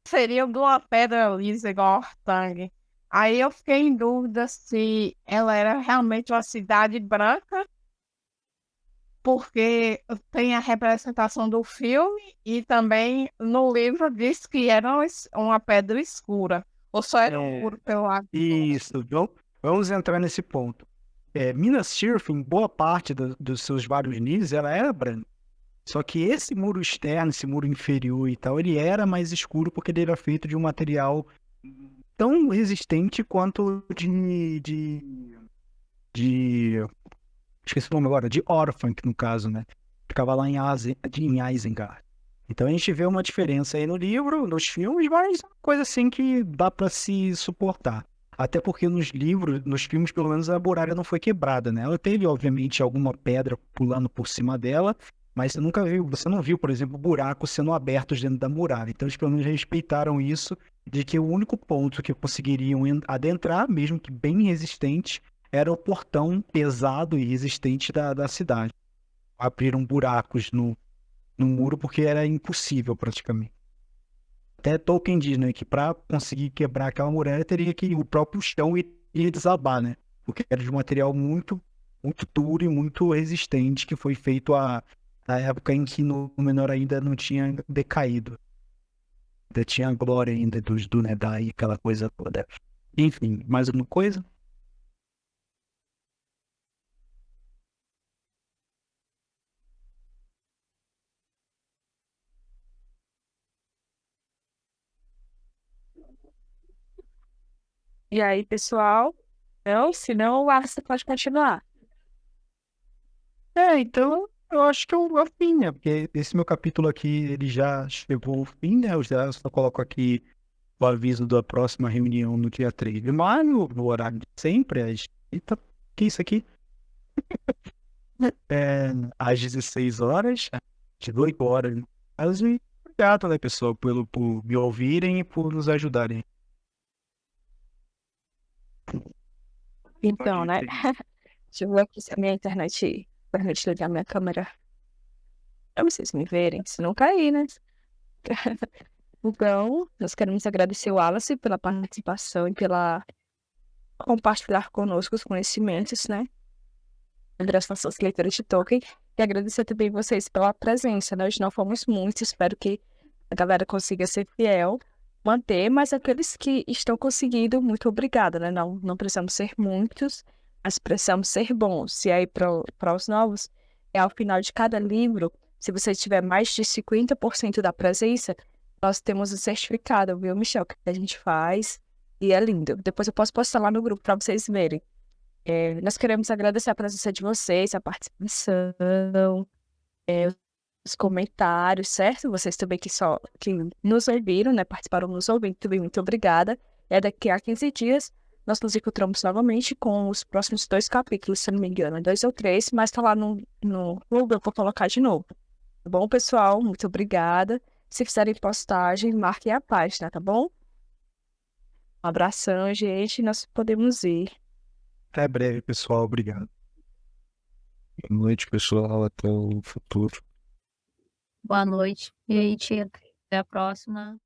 seriam de uma pedra lisa igual Ortang. Aí eu fiquei em dúvida se ela era realmente uma cidade branca, porque tem a representação do filme e também no livro diz que era uma pedra escura. Ou só era escuro pelo lado. Isso, então, vamos entrar nesse ponto. Minas Tirith, em boa parte dos seus vários níveis, ela era branca. Só que esse muro externo, esse muro inferior e tal, ele era mais escuro porque ele era feito de um material tão resistente quanto de esqueci o nome agora, de Orphanc, no caso, né? Ficava lá em Isengard. Então a gente vê uma diferença aí no livro, nos filmes, mas é uma coisa assim que dá pra se suportar. Até porque nos livros, nos filmes, pelo menos a muralha não foi quebrada, né? Ela teve, obviamente, alguma pedra pulando por cima dela, mas você não viu, por exemplo, buracos sendo abertos dentro da muralha. Então eles pelo menos respeitaram isso, de que o único ponto que conseguiriam adentrar, mesmo que bem resistente, era o portão pesado e resistente da cidade. Abriram buracos no muro porque era impossível praticamente. Até Tolkien diz, né, que para conseguir quebrar aquela muralha teria que o próprio chão iria desabar, né? Porque era de um material muito, muito duro e muito resistente que foi feito na época em que Númenor ainda não tinha decaído. Ainda tinha a glória ainda do Nedai, aquela coisa toda. Enfim, mais alguma coisa? E aí, pessoal? Não, senão o Alisson pode continuar. Então eu acho que é o fim, né? Porque esse meu capítulo aqui, ele já chegou ao fim, né? Eu já só coloco aqui o aviso da próxima reunião no dia 3 de maio, no horário de sempre, Eita, que isso aqui? Às 16 horas, às 18 horas. Mas obrigado, né, pessoal, por me ouvirem e por nos ajudarem. Então, Pode né? ter. Deixa eu ver aqui se a minha internet permite ligar minha câmera. Eu não sei se me verem, se não cair, né? Então, nós queremos agradecer o Wallace pela participação e pela compartilhar conosco os conhecimentos, né? Das nossas leituras de Tolkien. E agradecer também vocês pela presença, né? Hoje não fomos muitos, espero que a galera consiga ser fiel, manter, mas aqueles que estão conseguindo, muito obrigada, né? Não precisamos ser muitos, mas precisamos ser bons. E aí, para os novos, ao final de cada livro, se você tiver mais de 50% da presença, nós temos o certificado, viu, Michel, que a gente faz, e é lindo. Depois eu posso postar lá no grupo para vocês verem. Nós queremos agradecer a presença de vocês, a participação, os comentários, certo? Vocês também que nos ouviram, né? Participaram nos ouvindo também, muito obrigada. Daqui a 15 dias nós nos encontramos novamente com os próximos 2 capítulos, se não me engano, 2 ou 3, mas tá lá no Google, eu vou colocar de novo. Tá bom, pessoal? Muito obrigada. Se fizerem postagem, marquem a página, tá bom? Um abração, gente. Nós podemos ir. Até breve, pessoal. Obrigado. Boa noite, pessoal. Até o futuro. Boa noite. E aí, tia, até a próxima.